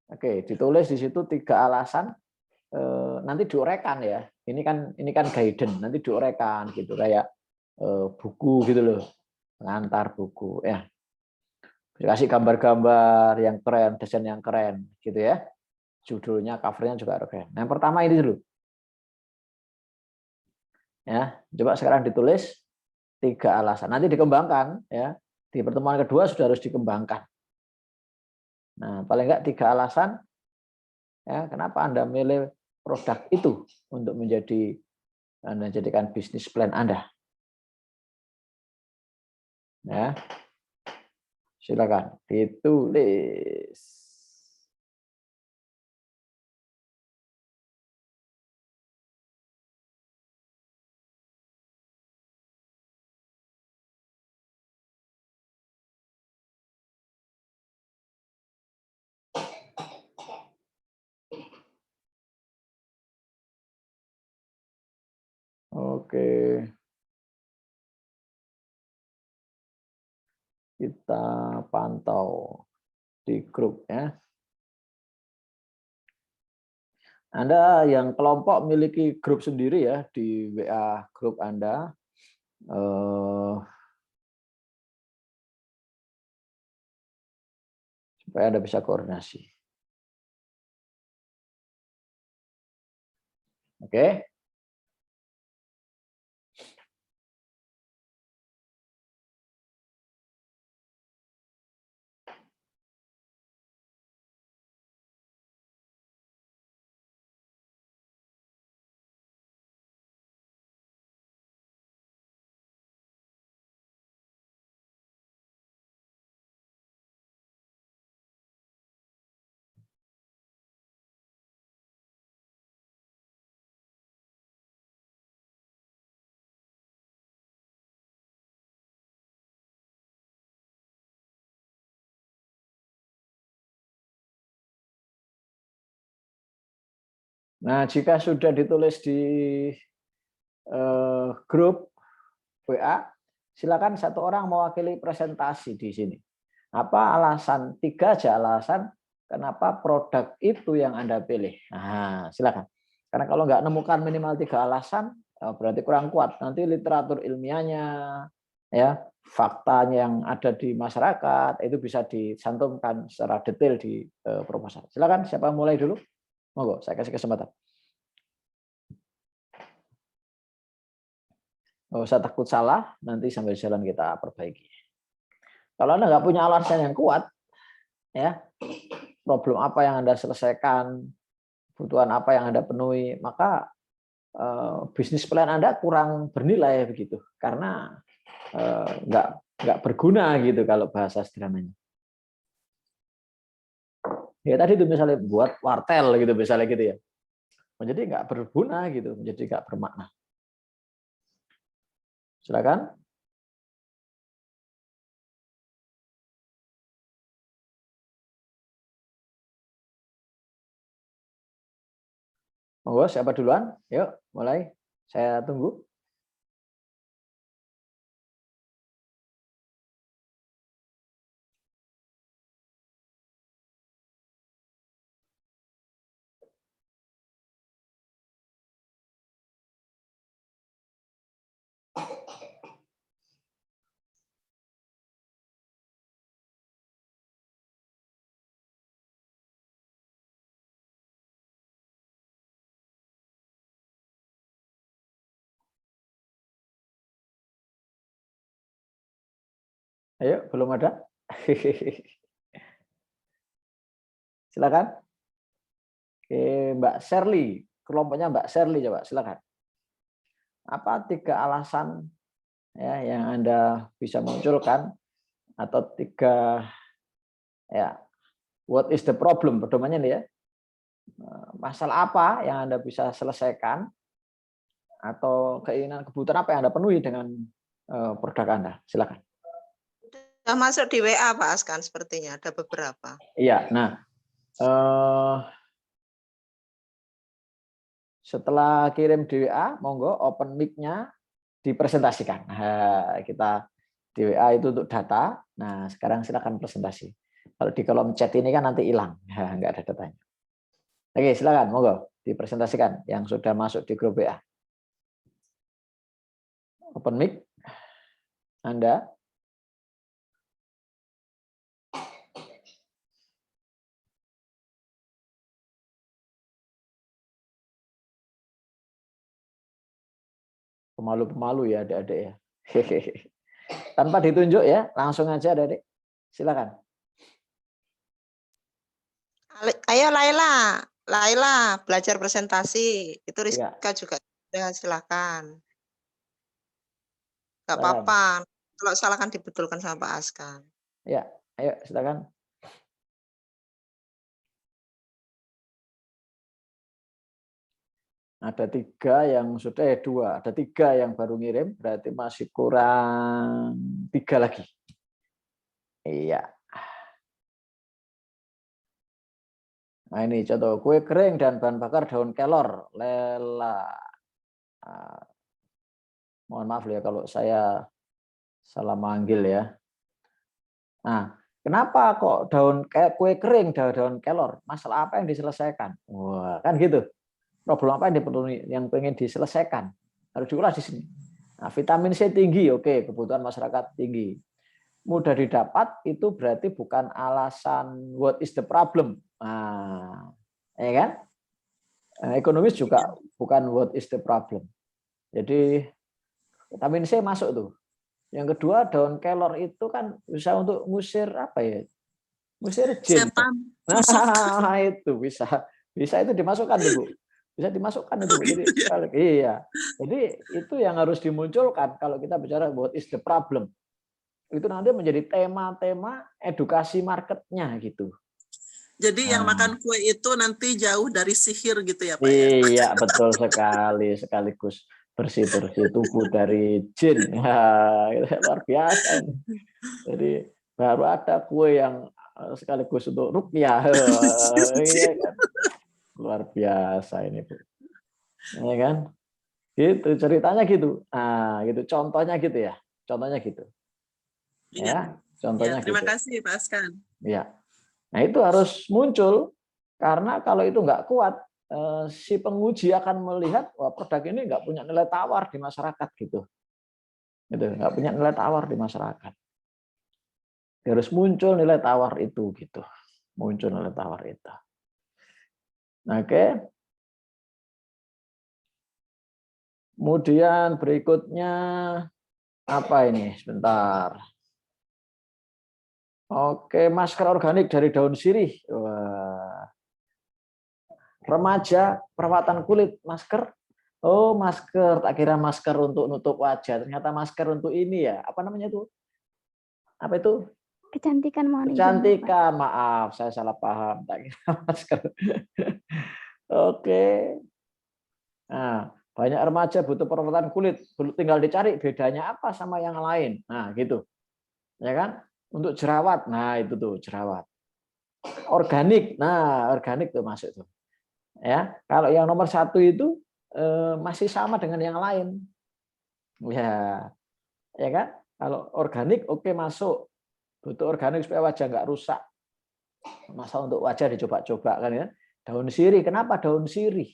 Oke, ditulis di situ 3 alasan. Nanti diuraikan ya. Ini kan guidance, nanti diuraikan gitu kayak buku gitu loh. Pengantar buku ya. Dikasih gambar-gambar yang keren, desain yang keren gitu ya. Judulnya, covernya juga keren. Nah, yang pertama ini dulu. Ya, coba sekarang ditulis 3 alasan. Nanti dikembangkan ya. Di pertemuan kedua sudah harus dikembangkan. Nah, paling enggak 3 alasan ya, kenapa Anda milih produk itu untuk Anda jadikan bisnis plan Anda. Ya. Silakan ditulis. Oke. Kita pantau di grup ya. Anda yang kelompok miliki grup sendiri ya di WA grup Anda. Supaya Anda bisa koordinasi. Oke. Nah, jika sudah ditulis di grup WA, silakan satu orang mewakili presentasi di sini. Apa alasan? 3 aja alasan kenapa produk itu yang Anda pilih. Nah, silakan. Karena kalau nggak nemukan minimal 3 alasan, berarti kurang kuat. Nanti literatur ilmiahnya, ya, faktanya yang ada di masyarakat itu bisa dicantumkan secara detail di proposal. Silakan, siapa mulai dulu? Monggo, saya kasih kesempatan. Nggak usah takut salah, nanti sambil jalan kita perbaiki. Kalau Anda nggak punya alasan yang kuat, ya, problem apa yang Anda selesaikan, kebutuhan apa yang Anda penuhi, maka bisnis plan Anda kurang bernilai begitu, karena nggak berguna gitu kalau bahasa sederhananya. Ya tadi itu misalnya buat wartel gitu, misalnya gitu ya, menjadi nggak berguna gitu, menjadi nggak bermakna. Silakan. Monggo, siapa duluan? Yuk, mulai. Saya tunggu. Ayo, belum ada? Silakan. Oke, Mbak Shirley, kelompoknya Mbak Shirley coba, silakan. Apa 3 alasan ya yang Anda bisa munculkan, atau 3 ya, what is the problem, pedomannya nih ya. Masalah apa yang Anda bisa selesaikan, atau keinginan kebutuhan apa yang Anda penuhi dengan produk Anda? Silakan. Sudah masuk di WA Pak Askan, sepertinya ada beberapa. Iya, nah setelah kirim di WA, monggo open mic-nya dipresentasikan. Nah, kita di WA itu untuk data. Nah, sekarang silakan presentasi. Kalau di kolom chat ini kan nanti hilang, nah, nggak ada datanya. Oke, silakan, monggo dipresentasikan yang sudah masuk di grup WA. Open mic, Anda. Pemalu-pemalu ya adik-adik ya. Tanpa ditunjuk ya, langsung aja adik-adik. Silakan. Ayo Laila belajar presentasi. Itu Rizka juga. Ya, silakan. Enggak apa-apa. Kalau salah kan dibetulkan sama Pak Askan. Ya, ayo silakan. Ada 3 yang sudah, 2. Ada 3 yang baru ngirim, berarti masih kurang 3 lagi. Iya. Nah ini contoh, kue kering dan bahan bakar daun kelor, lela. Mohon maaf ya kalau saya salah manggil ya. Nah, kenapa kok kue kering daun kelor? Masalah apa yang diselesaikan? Wah, kan gitu. Problem apa yang pengen diselesaikan? Harus diulas di sini. Nah, vitamin C tinggi, oke, kebutuhan masyarakat tinggi. Mudah didapat itu berarti bukan alasan what is the problem. Nah, ya kan? Ekonomis juga bukan what is the problem. Jadi vitamin C masuk tuh. Yang kedua, daun kelor itu kan bisa untuk ngusir apa ya? Ngusir jin. Nah, itu bisa itu dimasukkan tuh, Bu. Bisa dimasukkan itu. Jadi iya. Jadi itu yang harus dimunculkan kalau kita bicara what is the problem. Itu nanti menjadi tema-tema edukasi marketnya gitu. Jadi yang makan kue itu nanti jauh dari sihir gitu ya Pak ya? Iya, betul sekali, sekaligus bersih-bersih tubuh dari jin. Ya, luar biasa. Jadi baru ada kue yang sekaligus untuk ruqyah. Iya kan? luar biasa ini Bu. Ya kan? Gitu ceritanya gitu. Nah, gitu contohnya gitu ya. Contohnya gitu. Iya. Ya, contohnya Terima gitu. kasih Pak Askan. Ya. Nah, itu harus muncul karena kalau itu nggak kuat si penguji akan melihat wah produk ini nggak punya nilai tawar di masyarakat gitu. Gitu, nggak punya nilai tawar di masyarakat. Harus muncul nilai tawar itu gitu. Muncul nilai tawar itu. Oke. Kemudian berikutnya apa ini? Sebentar. Oke, masker organik dari daun sirih. Wah. Remaja perawatan kulit, masker. Oh, masker. Tak kira masker untuk nutup wajah. Ternyata masker untuk ini ya. Apa namanya itu? Apa itu? Kecantikan mohon izin, Bapak. Kecantikan. Maaf, saya salah paham. Tak kira masker. Oke. Nah, banyak remaja butuh perawatan kulit. Tinggal dicari bedanya apa sama yang lain. Nah, gitu. Ya kan? Untuk jerawat. Nah, itu tuh jerawat. Organik. Nah, organik tuh masuk tuh. Ya, kalau yang nomor 1 itu masih sama dengan yang lain. Ya kan? Kalau organik oke masuk. Butuh organik supaya wajah nggak rusak. Masa untuk wajah dicoba-coba kan ya. Daun sirih. Kenapa daun sirih?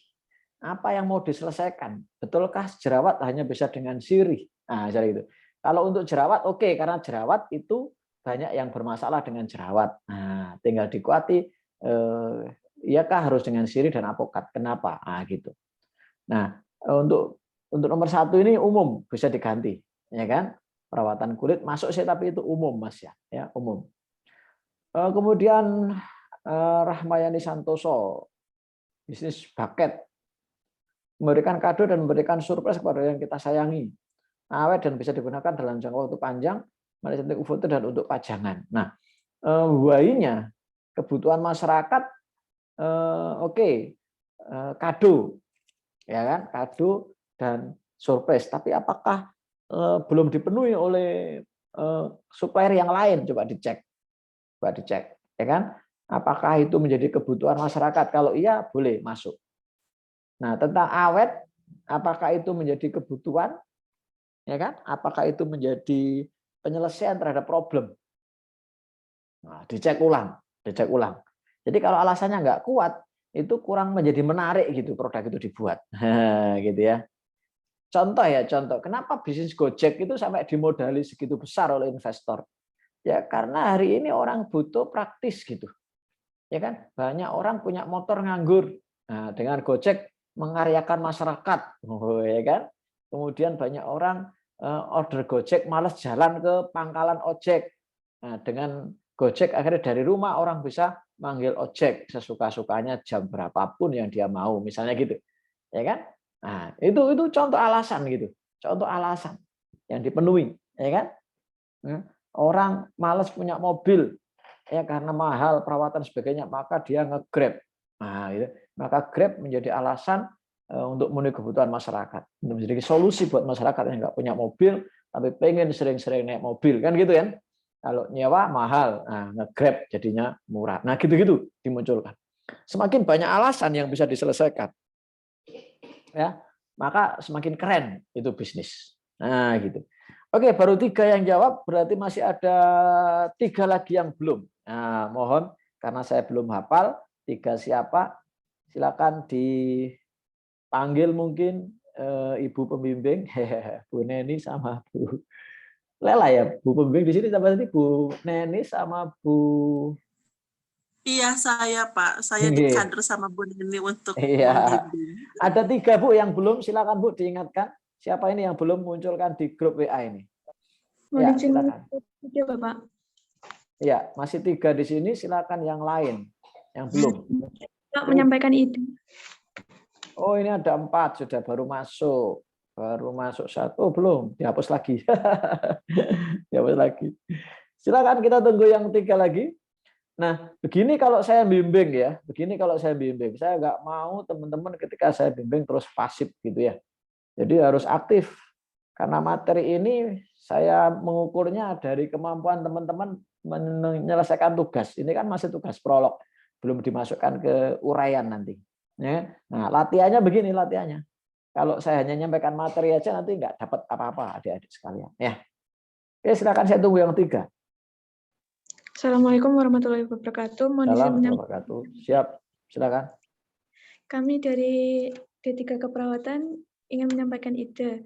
Apa yang mau diselesaikan? Betulkah jerawat hanya bisa dengan sirih? Nah, jadi itu. Kalau untuk jerawat oke, karena jerawat itu banyak yang bermasalah dengan jerawat. Nah, tinggal dikuati iyakah harus dengan sirih dan apokat? Kenapa? Nah, gitu. Nah, untuk nomor 1 ini umum bisa diganti, ya kan? Perawatan kulit masuk sih tapi itu umum Mas ya, umum. Kemudian Rahmayani Santoso, bisnis bucket, memberikan kado dan memberikan surprise kepada yang kita sayangi, awet dan bisa digunakan dalam jangka waktu panjang, menarik foto dan untuk pajangan. Nah, why-nya kebutuhan masyarakat, oke, kado, ya kan, kado dan surprise. Tapi apakah belum dipenuhi oleh supplier yang lain? Coba dicek, ya kan? Apakah itu menjadi kebutuhan masyarakat? Kalau iya, boleh masuk. Nah, tentang awet, apakah itu menjadi kebutuhan? Ya kan? Apakah itu menjadi penyelesaian terhadap problem? Nah, dicek ulang. Jadi kalau alasannya nggak kuat, itu kurang menjadi menarik gitu produk itu dibuat, gitu ya. Contoh. Kenapa bisnis Gojek itu sampai dimodali segitu besar oleh investor? Ya karena hari ini orang butuh praktis gitu, ya kan? Banyak orang punya motor nganggur. Nah, dengan Gojek mengaryakan masyarakat, ya kan? Kemudian banyak orang order Gojek malas jalan ke pangkalan ojek. Nah, dengan Gojek akhirnya dari rumah orang bisa manggil ojek sesuka-sukanya jam berapapun yang dia mau, misalnya gitu, ya kan? Nah, itu contoh alasan gitu, contoh alasan yang dipenuhi, ya kan? Orang malas punya mobil, ya karena mahal perawatan sebagainya, maka dia nge-Grab. Nah, gitu. Maka Grab menjadi alasan untuk memenuhi kebutuhan masyarakat, untuk menjadi solusi buat masyarakat yang nggak punya mobil tapi pengen sering-sering naik mobil, kan gitu kan? Kalau nyewa mahal, nah nge-Grab jadinya murah. Nah, gitu-gitu dimunculkan. Semakin banyak alasan yang bisa diselesaikan, ya, maka semakin keren itu bisnis. Nah, gitu. Oke, baru 3 yang jawab, berarti masih ada 3 lagi yang belum. Nah, mohon karena saya belum hafal 3 siapa, silakan dipanggil mungkin Ibu pembimbing, Bu Neni sama Bu Lela ya, Bu pembimbing di sini tambah nanti Bu Neni sama Bu. Iya saya Pak, saya di kader sama Bu Nini untuk Iya. membimbing. Ada 3 Bu yang belum, silakan Bu diingatkan. Siapa ini yang belum munculkan di grup WA ini? Ya, silakan. Bapak. Ya, masih 3 di sini, silakan yang lain yang belum. Pak menyampaikan ide. Oh, ini ada 4 sudah baru masuk. Baru masuk 1. Oh, belum, dihapus lagi. Dihapus lagi. Silakan kita tunggu yang 3 lagi. Nah, begini kalau saya bimbing ya, saya nggak mau teman-teman ketika saya bimbing terus pasif gitu ya. Jadi harus aktif. Karena materi ini saya mengukurnya dari kemampuan teman-teman menyelesaikan tugas. Ini kan masih tugas prolog, belum dimasukkan ke uraian nanti. Ya. Nah, latihannya begini latihannya. Kalau saya hanya nyampaikan materi aja nanti nggak dapat apa-apa adik-adik sekalian. Ya. Oke, silakan saya tunggu yang 3. Assalamualaikum warahmatullahi wabarakatuh. Mohon izin Salam menyampaikan. wabarakatuh. Siap, silakan. Kami dari D3 Keperawatan ingin menyampaikan ide.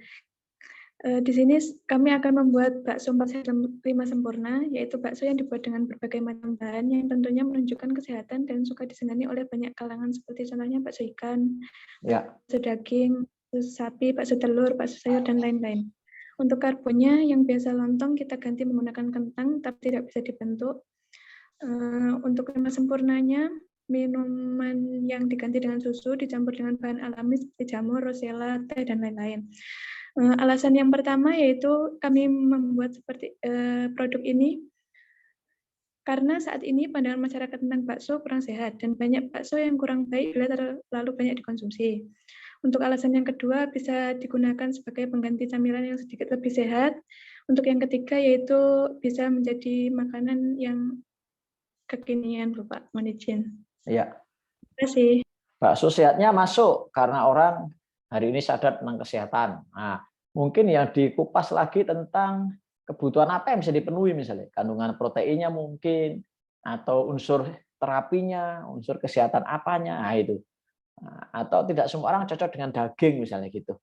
Di sini kami akan membuat bakso 4 sehat 5 sempurna, yaitu bakso yang dibuat dengan berbagai macam bahan yang tentunya menunjukkan kesehatan dan suka disegani oleh banyak kalangan seperti contohnya bakso ikan, Ya. bakso daging, bakso sapi, bakso telur, bakso sayur, dan lain-lain. Untuk karbonnya yang biasa lontong kita ganti menggunakan kentang tapi tidak bisa dibentuk. Untuk 5 sempurnanya, minuman yang diganti dengan susu dicampur dengan bahan alami seperti jamur, rosella, teh, dan lain-lain. Alasan yang pertama yaitu kami membuat seperti produk ini karena saat ini pandangan masyarakat tentang bakso kurang sehat dan banyak bakso yang kurang baik bila terlalu banyak dikonsumsi. Untuk alasan yang kedua bisa digunakan sebagai pengganti camilan yang sedikit lebih sehat. Untuk yang ketiga yaitu bisa menjadi makanan yang kekinian, Bapak. Mohon izin. Ya. Terima kasih. Bakso sehatnya masuk karena orang hari ini sadar tentang kesehatan. Nah, mungkin yang dikupas lagi tentang kebutuhan apa yang bisa dipenuhi misalnya kandungan proteinnya mungkin atau unsur terapinya, unsur kesehatan apanya, nah itu. Nah, atau tidak semua orang cocok dengan daging misalnya gitu.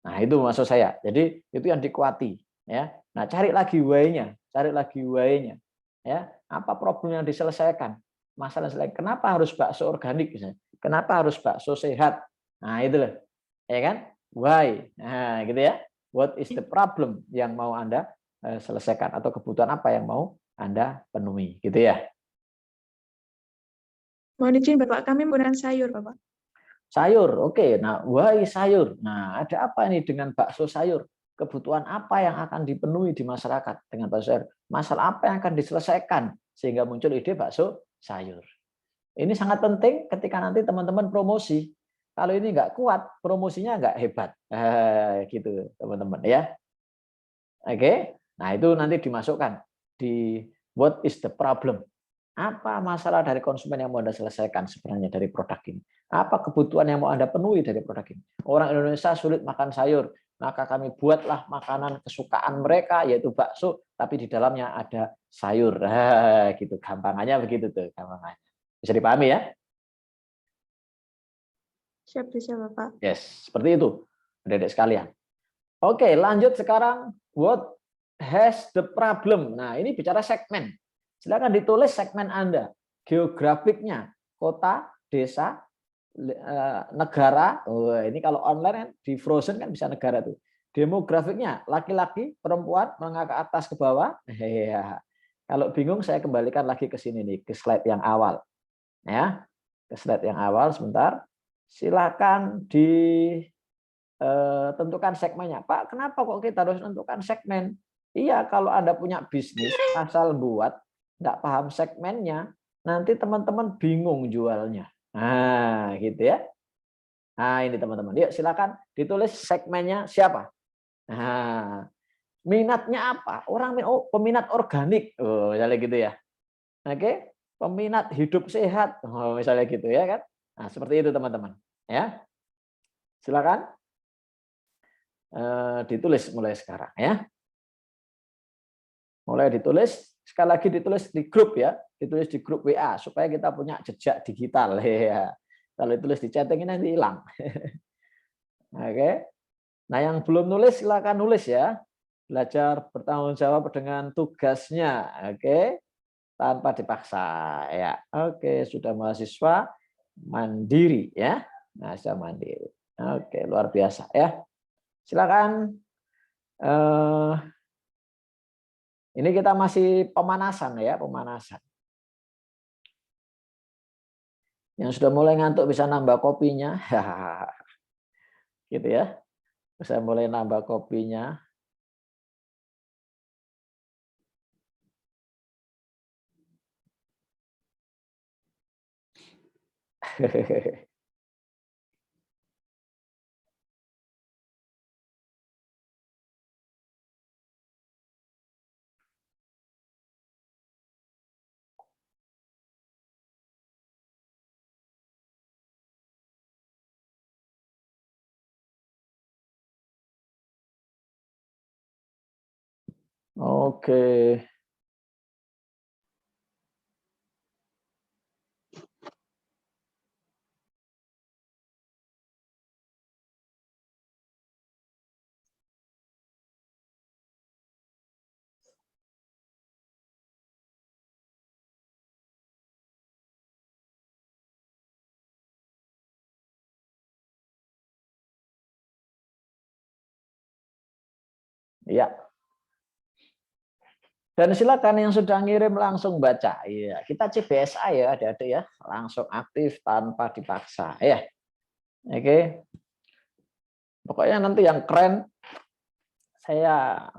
Nah, itu maksud saya. Jadi itu yang dikuati ya. Nah, cari lagi why-nya, Ya, apa problem yang diselesaikan? Masalah selain kenapa harus bakso organik misalnya? Kenapa harus bakso sehat? Nah, itu loh. Ya kan? Why? Nah, gitu ya. What is the problem yang mau Anda selesaikan atau kebutuhan apa yang mau Anda penuhi, gitu ya. Mohon izin Bapak, kami menggunakan sayur, Bapak. Sayur, oke. Nah, why sayur? Nah, ada apa ini dengan bakso sayur? Kebutuhan apa yang akan dipenuhi di masyarakat dengan bakso sayur? Masalah apa yang akan diselesaikan sehingga muncul ide bakso sayur? Ini sangat penting ketika nanti teman-teman promosi. Kalau ini nggak kuat, promosinya nggak hebat. Gitu, teman-teman ya. Oke. Nah, itu nanti dimasukkan di what is the problem? Apa masalah dari konsumen yang mau Anda selesaikan sebenarnya dari produk ini? Apa kebutuhan yang mau Anda penuhi dari produk ini? Orang Indonesia sulit makan sayur, maka kami buatlah makanan kesukaan mereka yaitu bakso, tapi di dalamnya ada sayur. Gitu gampangannya begitu tuh, gampangannya. Bisa dipahami ya? Siap, bisa Bapak. Yes, seperti itu, adik-adik sekalian. Oke, lanjut sekarang. What has the problem? Nah, ini bicara segmen. Silakan ditulis segmen Anda. Geografiknya, kota, desa, negara. Oh, ini kalau online kan di Frozen kan bisa negara tuh. Demografiknya, laki-laki, perempuan, menengah ke atas ke bawah. Ya. Kalau bingung saya kembalikan lagi ke sini nih, ke slide yang awal. Ya, ke slide yang awal sebentar. Silakan tentukan segmennya. Pak, kenapa kok kita harus tentukan segmen? Iya, kalau Anda punya bisnis, asal buat, nggak paham segmennya, nanti teman-teman bingung jualnya. Nah, gitu ya. Nah, ini teman-teman. Yuk, silakan ditulis segmennya siapa. Nah, minatnya apa? Orang peminat organik. Oh, misalnya gitu ya. Oke, peminat hidup sehat. Oh, misalnya gitu ya kan. Nah, seperti itu teman-teman. Ya, silakan ditulis mulai sekarang ya. Mulai ditulis, sekali lagi ditulis di grup ya, ditulis di grup WA supaya kita punya jejak digital ya. Kalau ditulis di chatting ini nanti hilang. Oke. Nah, yang belum nulis silakan nulis ya. Belajar bertanggung jawab dengan tugasnya, oke? Tanpa dipaksa ya. Oke, sudah mahasiswa mandiri ya. Mahasiswa mandiri. Oke, luar biasa ya. Silakan ini kita masih pemanasan ya, pemanasan. Yang sudah mulai ngantuk bisa nambah kopinya. Gitu ya. Bisa mulai nambah kopinya. Oke. Ya. Dan silakan yang sudah ngirim langsung baca. Iya, kita CBSA ya, adik-adik ya, langsung aktif tanpa dipaksa ya. Oke. Pokoknya nanti yang keren saya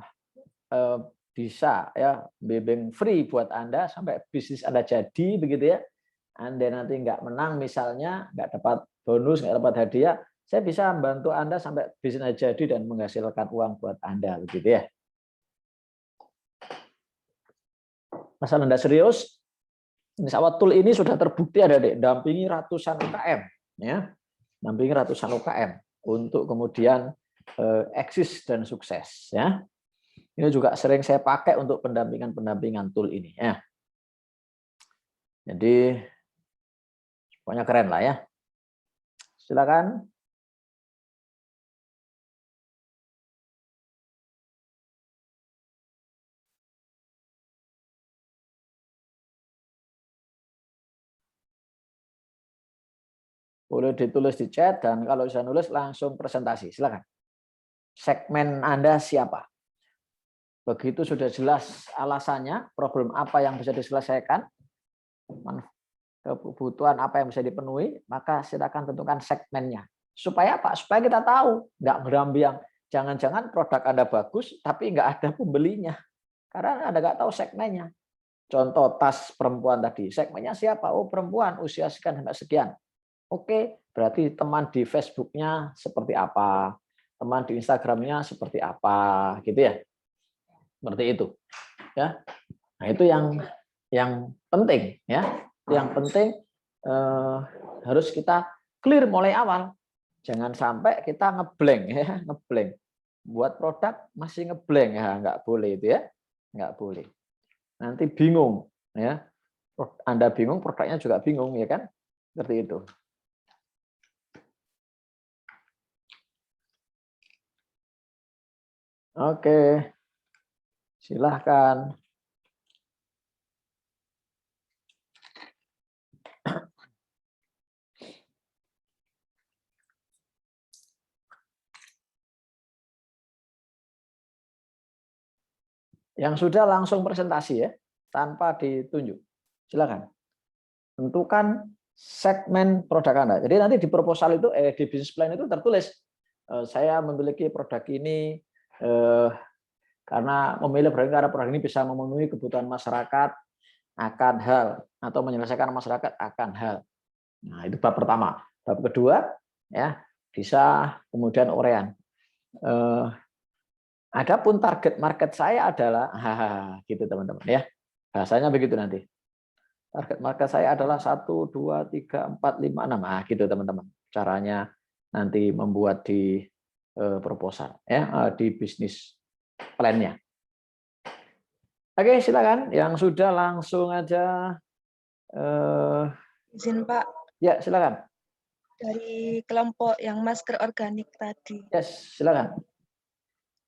bisa ya bimbing free buat Anda sampai bisnis Anda jadi begitu ya. Anda nanti nggak menang misalnya, nggak dapat bonus, nggak dapat hadiah, saya bisa membantu Anda sampai bisnis jadi dan menghasilkan uang buat Anda begitu ya. Asal Anda serius, insya Allah tool ini sudah terbukti ada dampingi ratusan UKM ya, dampingi ratusan UKM untuk kemudian eksis dan sukses ya. Ini juga sering saya pakai untuk pendampingan tool ini ya. Jadi pokoknya keren lah ya. Silakan. Boleh ditulis di chat dan kalau bisa nulis langsung presentasi. Silakan. Segmen Anda siapa? Begitu sudah jelas alasannya, problem apa yang bisa diselesaikan, kebutuhan apa yang bisa dipenuhi, maka silakan tentukan segmennya. Supaya apa? Supaya kita tahu, nggak gerambiang. Jangan-jangan produk Anda bagus, tapi nggak ada pembelinya. Karena Anda nggak tahu segmennya. Contoh tas perempuan tadi, segmennya siapa? Oh perempuan, usia sekian sampai sekian. Oke, berarti teman di Facebook-nya seperti apa, teman di Instagram-nya seperti apa, gitu ya. Seperti itu, ya. Nah itu yang penting, ya. Yang penting harus kita clear mulai awal. Jangan sampai kita ngeblank, ya, ngeblank. Buat produk masih ngeblank, ya, nggak boleh itu ya, nggak boleh. Nanti bingung, ya. Anda bingung, produknya juga bingung, ya kan? Seperti itu. Oke, silahkan. Yang sudah langsung presentasi ya, tanpa ditunjuk. Silakan. Tentukan segmen produk Anda. Jadi nanti di proposal itu, di business plan itu tertulis, saya memiliki produk ini karena memilih produk karena produk ini bisa memenuhi kebutuhan masyarakat akan hal atau menyelesaikan masyarakat akan hal. Nah itu bab pertama. Bab kedua ya bisa kemudian uraian. Adapun target market saya adalah gitu teman-teman ya. Bahasanya begitu nanti. Target market saya adalah 1 2 3 4 5 6. Nah, gitu teman-teman. Caranya nanti membuat di proposal ya, di bisnis plan-nya. Oke, silakan yang sudah langsung aja Izin Pak, ya, silakan. dari kelompok yang masker organik tadi. Yes, silakan.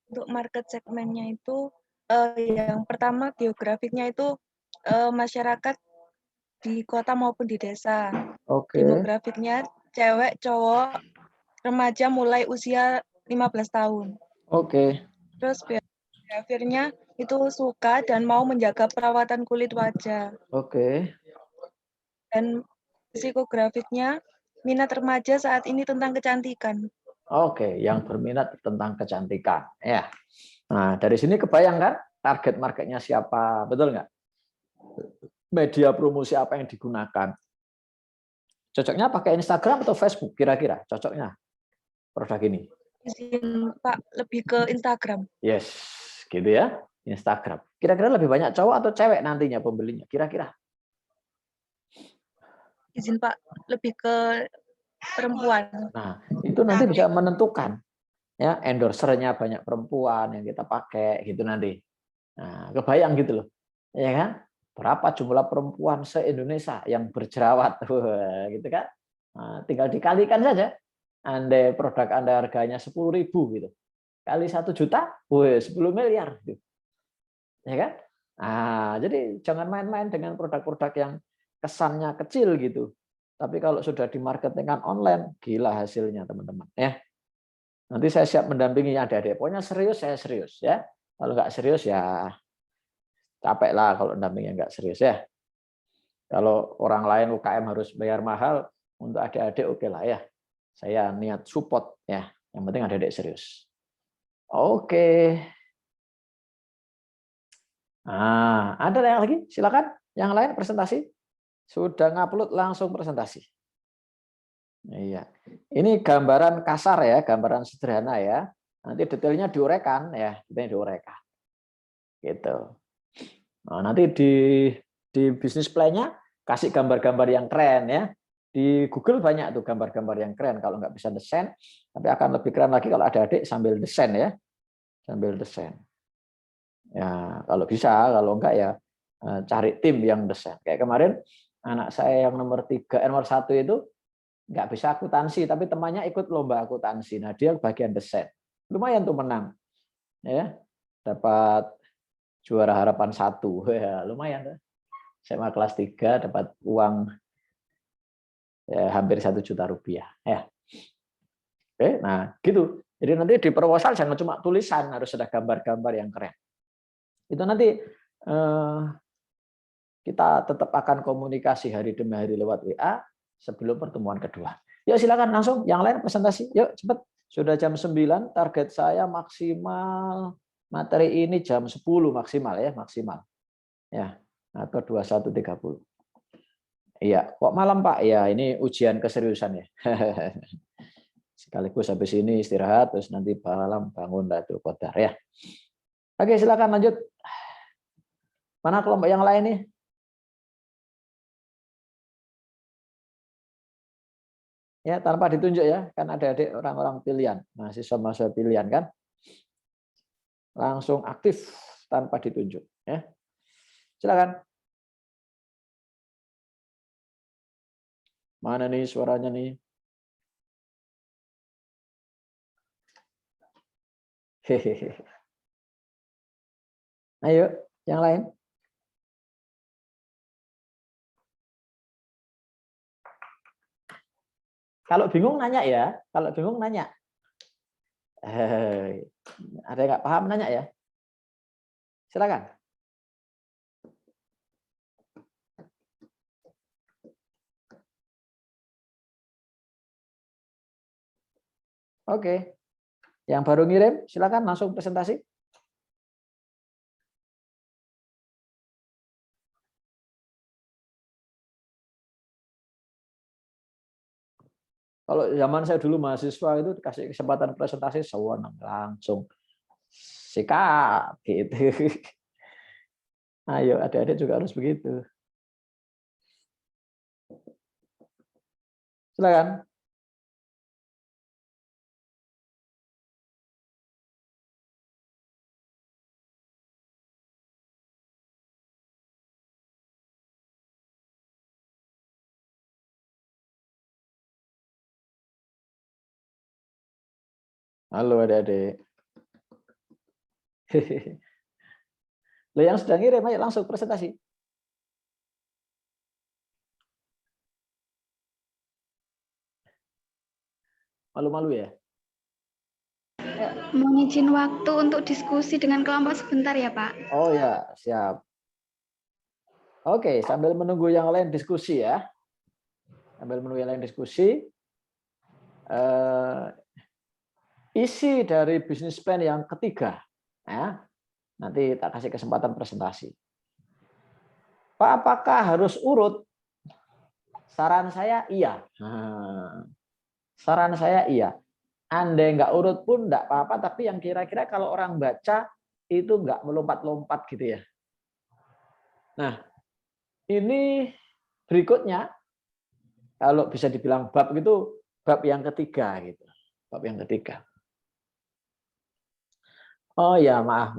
Untuk market segmennya itu yang pertama geografiknya itu masyarakat di kota maupun di desa. Oke. Demografiknya cewek, cowok, remaja mulai usia 15 tahun. Oke. Terus behaviornya itu suka dan mau menjaga perawatan kulit wajah. Oke. Dan psikografiknya minat remaja saat ini tentang kecantikan. Oke, yang berminat tentang kecantikan ya. Nah, dari sini kebayang kan target marketnya siapa, betul nggak? Media promosi apa yang digunakan? Cocoknya pakai Instagram atau Facebook kira-kira? Cocoknya produk ini? Izin Pak, lebih ke Instagram. Yes, gitu ya. Instagram. Kira-kira lebih banyak cowok atau cewek nantinya pembelinya? Kira-kira? Izin Pak, lebih ke perempuan. Nah, itu nanti bisa menentukan ya endorsernya banyak perempuan yang kita pakai gitu nanti. Nah, kebayang gitu loh. Ya kan? Berapa jumlah perempuan se-Indonesia yang berjerawat. Wah, gitu kan. Nah, tinggal dikalikan saja. Andai produk Anda harganya 10.000 gitu. Kali 1 juta, wah 10 miliar. Gitu. Ya kan? Nah, jadi jangan main-main dengan produk-produk yang kesannya kecil gitu. Tapi kalau sudah dimarketingkan online, gila hasilnya teman-teman. Ya. Nanti saya siap mendampingi adik-adik. Pokoknya serius, saya serius ya. Kalau nggak serius ya capek lah kalau mendampingi nggak serius ya. Kalau orang lain UKM harus bayar mahal, untuk adik-adik oke lah ya. Saya niat support ya. Yang penting adik-adik serius. Oke. Nah, ada yang lagi? Silakan. Yang lain presentasi. Sudah ngupload langsung presentasi. Iya. Ini gambaran kasar ya, gambaran sederhana ya. Nanti detailnya diuraikan ya, detailnya diuraikan. Gitu. Nah, nanti di bisnis plan-nya kasih gambar-gambar yang keren ya. Di Google banyak tuh gambar-gambar yang keren kalau nggak bisa desain, tapi akan lebih keren lagi kalau ada adik sambil desain ya. Sambil desain. Ya, kalau bisa, kalau enggak ya cari tim yang desain. Kayak kemarin anak saya yang nomor 1 itu nggak bisa akuntansi, tapi temannya ikut lomba akuntansi. Nah, dia bagian desain. Lumayan tuh menang. Ya. Dapat juara harapan 1. Ya, lumayan. SMA kelas 3 dapat uang ya, hampir 1 juta rupiah. Ya. Oke, nah gitu. Jadi nanti di proposal jangan cuma tulisan, harus ada gambar-gambar yang keren. Itu nanti kita tetap akan komunikasi hari demi hari lewat WA sebelum pertemuan kedua. Yuk silakan langsung, yang lain presentasi. Yuk cepet. Sudah jam 9, target saya maksimal materi ini jam 10 maksimal ya, maksimal. Ya, atau 21.30. Iya, kok malam Pak? Ya, ini ujian keseriusan ya. Sekaligus habis ini istirahat, terus nanti malam bangun Lailatul Qadar ya. Oke, silakan lanjut. Mana kelompok yang lain nih? Ya, tanpa ditunjuk ya, kan ada adik orang-orang pilihan, mahasiswa pilihan kan. Langsung aktif tanpa ditunjuk ya. Silakan. Mana nih suaranya nih? Hehehe. Ayo, yang lain. Kalau bingung nanya ya, kalau bingung nanya. Ada yang nggak paham nanya ya? Silakan. Oke. Yang baru ngirim, silakan langsung presentasi. Kalau zaman saya dulu mahasiswa itu dikasih kesempatan presentasi sewenang langsung sikat gitu. Ayo adik-adik juga harus begitu. Silakan. Halo adik-adik. Lo yang sudah ngirim, ayo langsung presentasi. Malu-malu ya? Mau izin waktu untuk diskusi dengan kelompok sebentar ya Pak? Oh ya, siap. Oke, sambil menunggu yang lain diskusi ya. Sambil menunggu yang lain diskusi. Isi dari bisnis plan yang ketiga. Ya, nanti tak kasih kesempatan presentasi. Pak, apakah harus urut? Saran saya iya. Saran saya iya. Andai nggak urut pun nggak apa-apa, tapi yang kira-kira kalau orang baca itu nggak melompat-lompat gitu ya. Nah, ini berikutnya, kalau bisa dibilang bab itu bab yang ketiga gitu. Bab yang ketiga. Oh ya, maaf.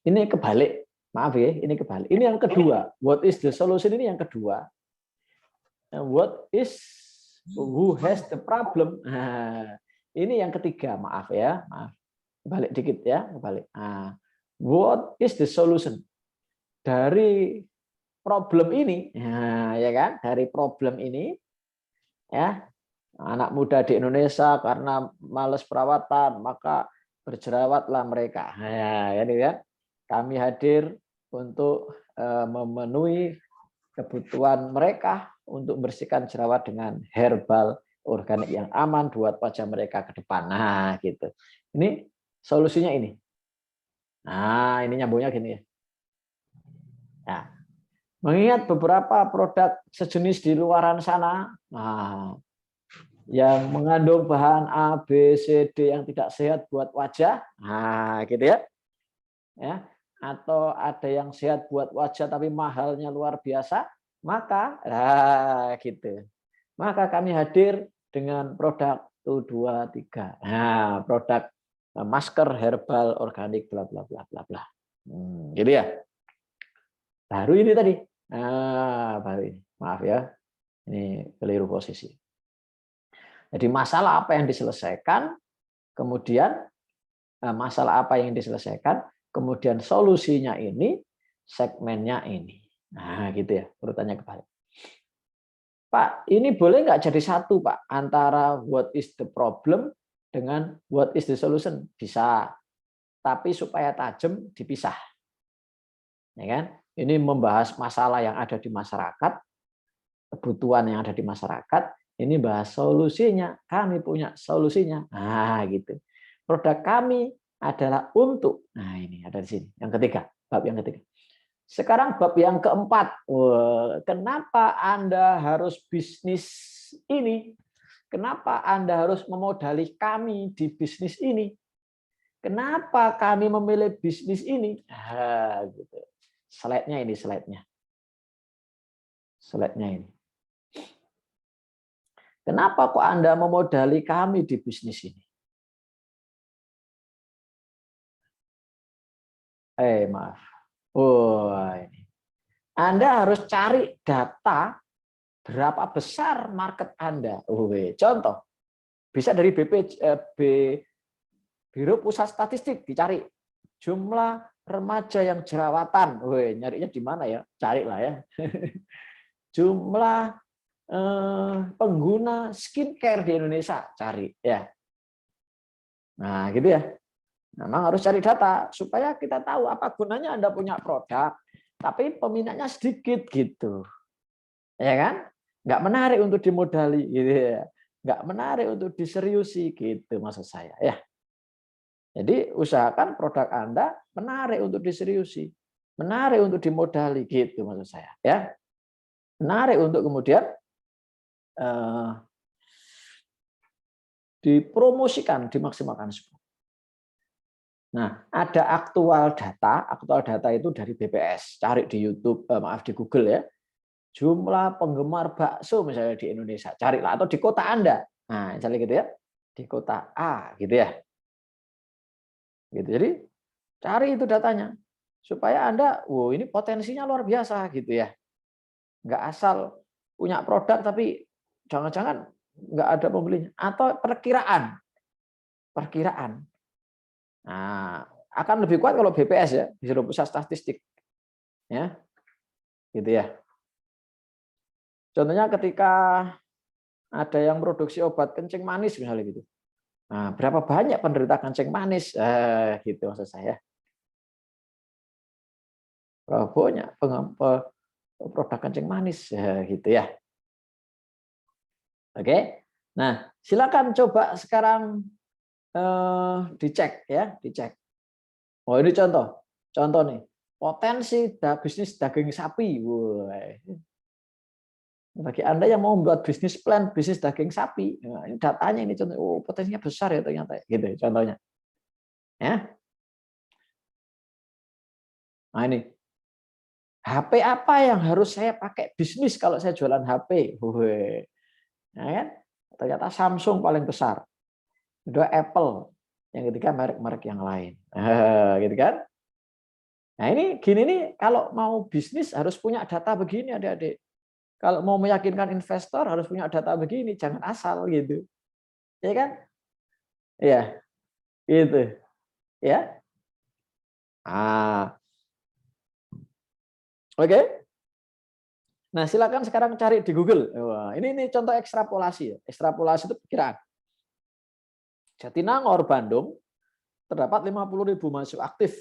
Ini kebalik. Maaf ya, ini kebalik. Ini yang kedua. What is the solution ini yang kedua. What is who has the problem? Nah, ini yang ketiga. Maaf ya, maaf. Balik dikit ya, balik. Nah, what is the solution dari problem ini? Nah, ya kan? Dari problem ini, ya, anak muda di Indonesia karena malas perawatan maka berjerawatlah mereka. Nah, ini ya. Kami hadir untuk memenuhi kebutuhan mereka untuk membersihkan jerawat dengan herbal organik yang aman buat wajah mereka ke depan. Nah, gitu. Ini solusinya ini. Nah, ini nyambungnya gini ya. Nah, mengingat beberapa produk sejenis di luaran sana, nah, yang mengandung bahan A, B, C, D yang tidak sehat buat wajah, nah, gitu ya. Ya, atau ada yang sehat buat wajah tapi mahalnya luar biasa, maka gitu. Maka kami hadir dengan produk 1, 2, 3. Nah, produk masker herbal organik bla bla bla bla bla. Gitu ya. Baru ini tadi. Nah, baru ini. Maaf ya. Ini keliru posisi. Jadi masalah apa yang diselesaikan, kemudian masalah apa yang diselesaikan, kemudian solusinya ini, segmennya ini. Nah, gitu ya, urutannya kebalik. Pak, ini boleh nggak jadi satu, Pak, antara what is the problem dengan what is the solution? Bisa. Tapi supaya tajam dipisah. Ya kan? Ini membahas masalah yang ada di masyarakat, kebutuhan yang ada di masyarakat, ini bahas solusinya. Kami punya solusinya. Nah, gitu. Produk kami adalah untuk, nah ini ada di sini, yang ketiga, bab yang ketiga. Sekarang bab yang keempat, kenapa Anda harus bisnis ini? Kenapa Anda harus memodali kami di bisnis ini? Kenapa kami memilih bisnis ini? Nah, gitu. Slide-nya ini, slide-nya. Slide-nya ini. Kenapa kok Anda memodali kami di bisnis ini? Maaf. Ini. Anda harus cari data berapa besar market Anda. Contoh, bisa dari Biro Pusat Statistik dicari jumlah remaja yang jerawatan. Nyarinya di mana ya? Carilah ya. Jumlah pengguna skincare di Indonesia, cari ya. Nah, gitu ya. Memang harus cari data supaya kita tahu apa gunanya Anda punya produk, tapi peminatnya sedikit gitu, ya kan? Nggak menarik untuk dimodali, gitu ya. Nggak menarik untuk diseriusi, gitu maksud saya, ya. Jadi usahakan produk Anda menarik untuk diseriusi, menarik untuk dimodali, gitu maksud saya, ya. Menarik untuk kemudian dipromosikan, dimaksimalkan semua. Nah, ada aktual data itu dari BPS, cari di YouTube, di Google ya. Jumlah penggemar bakso misalnya di Indonesia, carilah atau di kota Anda. Nah, misalnya gitu ya. Di kota A gitu ya. Gitu. Jadi cari itu datanya supaya Anda, ini potensinya luar biasa gitu ya. Nggak asal punya produk tapi jangan-jangan nggak ada pembelinya atau perkiraan. Nah, akan lebih kuat kalau BPS ya, Biro Pusat Statistik. Ya. Gitu ya. Contohnya ketika ada yang produksi obat kencing manis misalnya gitu. Nah, berapa banyak penderita kencing manis? Gitu maksud saya. Berapa banyak produk kencing manis gitu ya. Oke. Nah, silakan coba sekarang dicek ya, dicek. Oh, ini contoh nih, potensi bisnis daging sapi. Bagi Anda yang mau membuat bisnis plan bisnis daging sapi, nah, ini datanya ini contoh, potensinya besar ya ternyata, gitu contohnya. Ya. Nah ini, HP apa yang harus saya pakai bisnis kalau saya jualan HP? Nah, kan? Ternyata Samsung paling besar. Kedua Apple, yang ketiga merek-merek yang lain. Gitu kan? Nah, ini gini nih, kalau mau bisnis harus punya data begini, Adik-adik. Kalau mau meyakinkan investor harus punya data begini, jangan asal gitu. Ya kan? Iya. Gitu. Ya. Oke. Nah, silakan sekarang cari di Google. Wah, ini contoh ekstrapolasi ya. Ekstrapolasi itu perkiraan. Jatinangor, Bandung terdapat 50.000 mahasiswa aktif.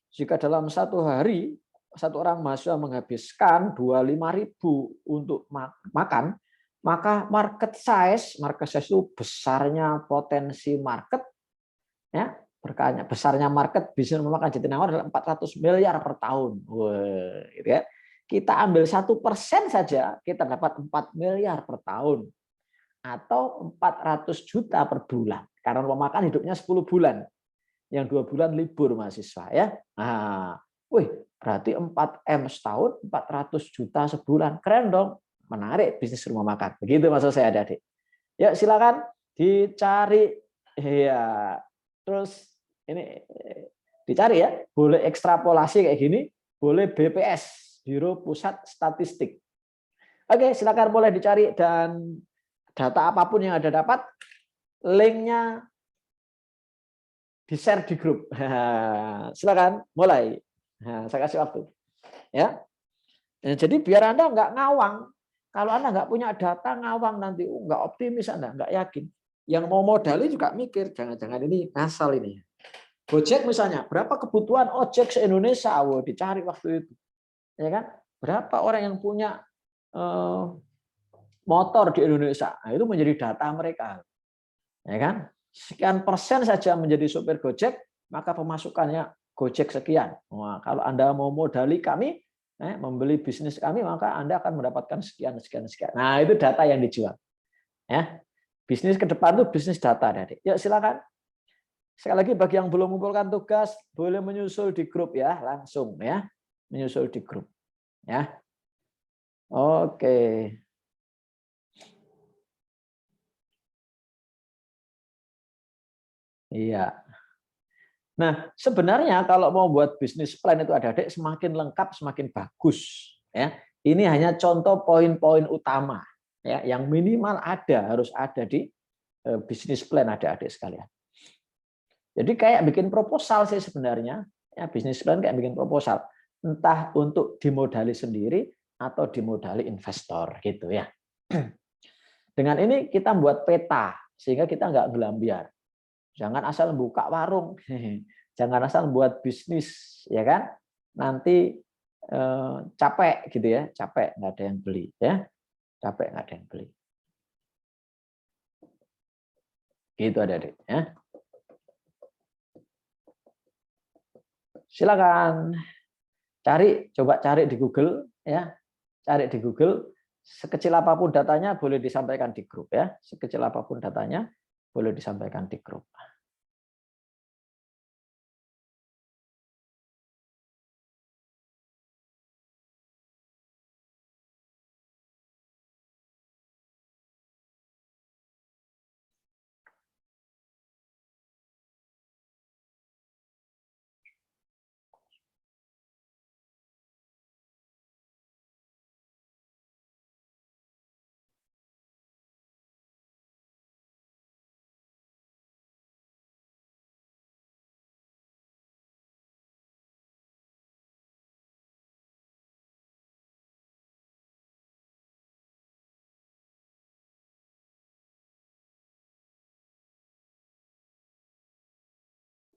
Jika dalam satu hari satu orang mahasiswa menghabiskan 25.000 untuk makan, maka market size itu besarnya potensi market, ya, besarnya market bisnis memakan Jatinangor adalah 400 miliar per tahun. Wah, gitu ya. Kita ambil 1% saja, kita dapat 4 miliar per tahun atau 400 juta per bulan. Karena pemakan hidupnya 10 bulan. Yang 2 bulan libur mahasiswa ya. Nah, berarti 4M setahun, 400 juta sebulan. Keren dong. Menarik bisnis rumah makan. Begitu maksud saya, Adik. Ya, silakan dicari. Ya. Terus ini dicari ya. Boleh ekstrapolasi kayak gini, boleh BPS, Biro Pusat Statistik. Oke, silakan boleh dicari dan data apapun yang ada dapat, linknya di-share di grup. Silakan mulai. Saya kasih waktu. Ya. Jadi biar Anda nggak ngawang. Kalau Anda nggak punya data, ngawang nanti, nggak optimis Anda, nggak yakin. Yang mau modali juga mikir, jangan-jangan ini ngasal ini. Gojek misalnya, berapa kebutuhan ojek se-Indonesia? Dicari waktu itu. Ya kan? Berapa orang yang punya motor di Indonesia? Nah, itu menjadi data mereka. Ya kan? Sekian persen saja menjadi sopir Gojek, maka pemasukannya Gojek sekian. Nah, kalau Anda mau modali kami, membeli bisnis kami, maka Anda akan mendapatkan sekian, sekian, sekian. Nah, itu data yang dijual. Ya. Bisnis ke depan itu bisnis data. Ya, silakan. Sekali lagi bagi yang belum mengumpulkan tugas, boleh menyusul di grup ya, langsung ya. Menyusul di grup. Ya. Oke. Iya. Nah, sebenarnya kalau mau buat bisnis plan itu Adik-adik semakin lengkap, semakin bagus. Ya, ini hanya contoh poin-poin utama, ya, yang minimal harus ada di bisnis plan Adik-adik sekalian. Jadi kayak bikin proposal sih sebenarnya, ya, bisnis plan kayak bikin proposal, entah untuk dimodali sendiri atau dimodali investor gitu ya. Dengan ini kita buat peta sehingga kita nggak gelambiar. Jangan asal buka warung, jangan asal buat bisnis, ya kan? Nanti capek gitu ya, capek nggak ada yang beli, ya, capek nggak ada yang beli. Gitu Adik-adik, ya. Silakan coba cari di Google, ya, cari di Google. Sekecil apapun datanya boleh disampaikan di grup, ya, sekecil apapun datanya boleh disampaikan di grup.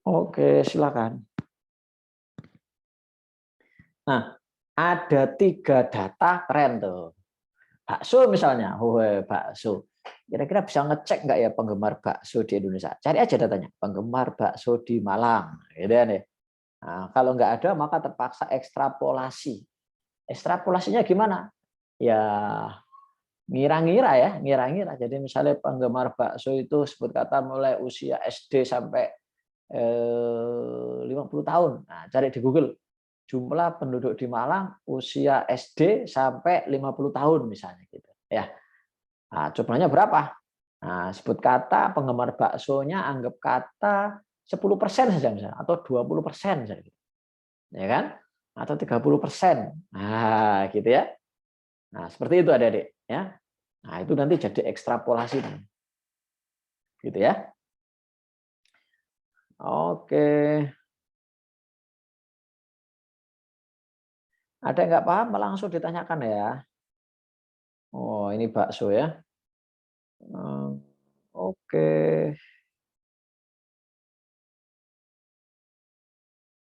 Oke, silakan. Nah, ada 3 data keren tuh. Bakso misalnya, bakso. Kira-kira bisa ngecek nggak ya penggemar bakso di Indonesia? Cari aja datanya, penggemar bakso di Malang. Gitu ya nih. Nah, kalau nggak ada, maka terpaksa ekstrapolasi. Ekstrapolasinya gimana? Ya, ngira-ngira ya, ngira-ngira. Jadi misalnya penggemar bakso itu sebut kata mulai usia SD sampai 50 tahun. Nah, cari di Google. Jumlah penduduk di Malang usia SD sampai 50 tahun misalnya gitu. Ya. Nah, jumlahnya berapa? Nah, sebut kata penggemar baksonya, anggap kata 10% saja misalnya, atau 20% saja. Ya kan? Atau 30%. Nah, gitu ya. Nah, seperti itu Adik-adik, ya. Nah, itu nanti jadi ekstrapolasi. Gitu ya. Oke. Ada yang nggak paham, langsung ditanyakan ya. Oh, ini bakso ya. Oke.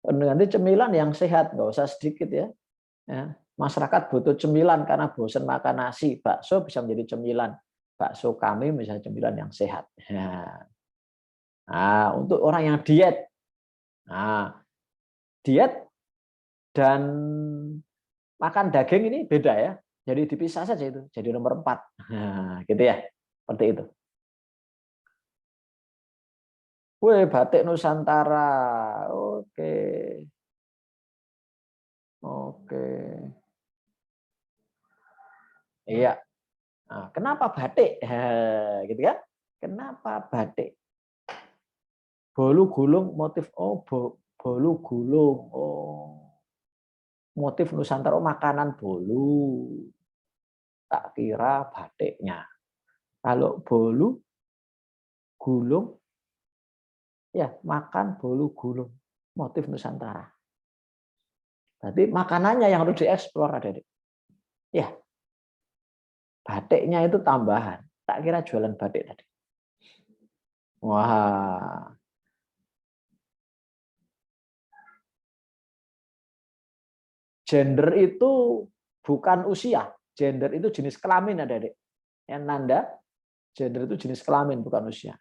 Nanti cemilan yang sehat, nggak usah sedikit ya. Masyarakat butuh cemilan karena bosan makan nasi. Bakso bisa menjadi cemilan. Bakso kami misalnya cemilan yang sehat. Nah, untuk orang yang diet. Nah, diet dan makan daging ini beda ya. Jadi dipisah saja itu. Jadi nomor 4. Nah, gitu ya. Seperti itu. Wih, batik Nusantara. Oke. Oke. Iya. Nah, kenapa batik? Gitu kan? Kenapa batik? Bolu gulung motif bolu gulung. Oh. Motif Nusantara makanan bolu. Tak kira batiknya. Kalau bolu gulung ya makan bolu gulung motif Nusantara. Berarti makanannya yang harus dieksplor Adik-adik. Ya. Batiknya itu tambahan. Tak kira jualan batik tadi. Wah. Gender itu bukan usia. Gender itu jenis kelamin Adik-adik. Yang nanda gender itu jenis kelamin bukan usia.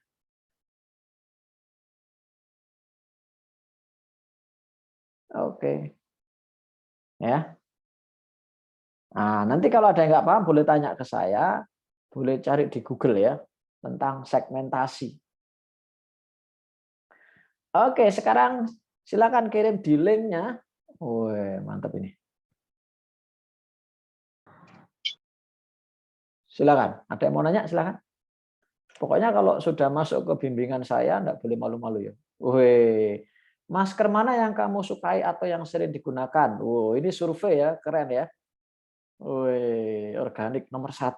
Oke. Ya. Nah, nanti kalau ada yang nggak paham boleh tanya ke saya, boleh cari di Google ya tentang segmentasi. Oke, sekarang silakan kirim di linknya. Wih, mantap ini. Silakan. Ada yang mau nanya? Silakan. Pokoknya kalau sudah masuk ke bimbingan saya, enggak boleh malu-malu ya. Wih, masker mana yang kamu sukai atau yang sering digunakan? Wow, ini survei ya, keren ya. Wih, organik nomor 1.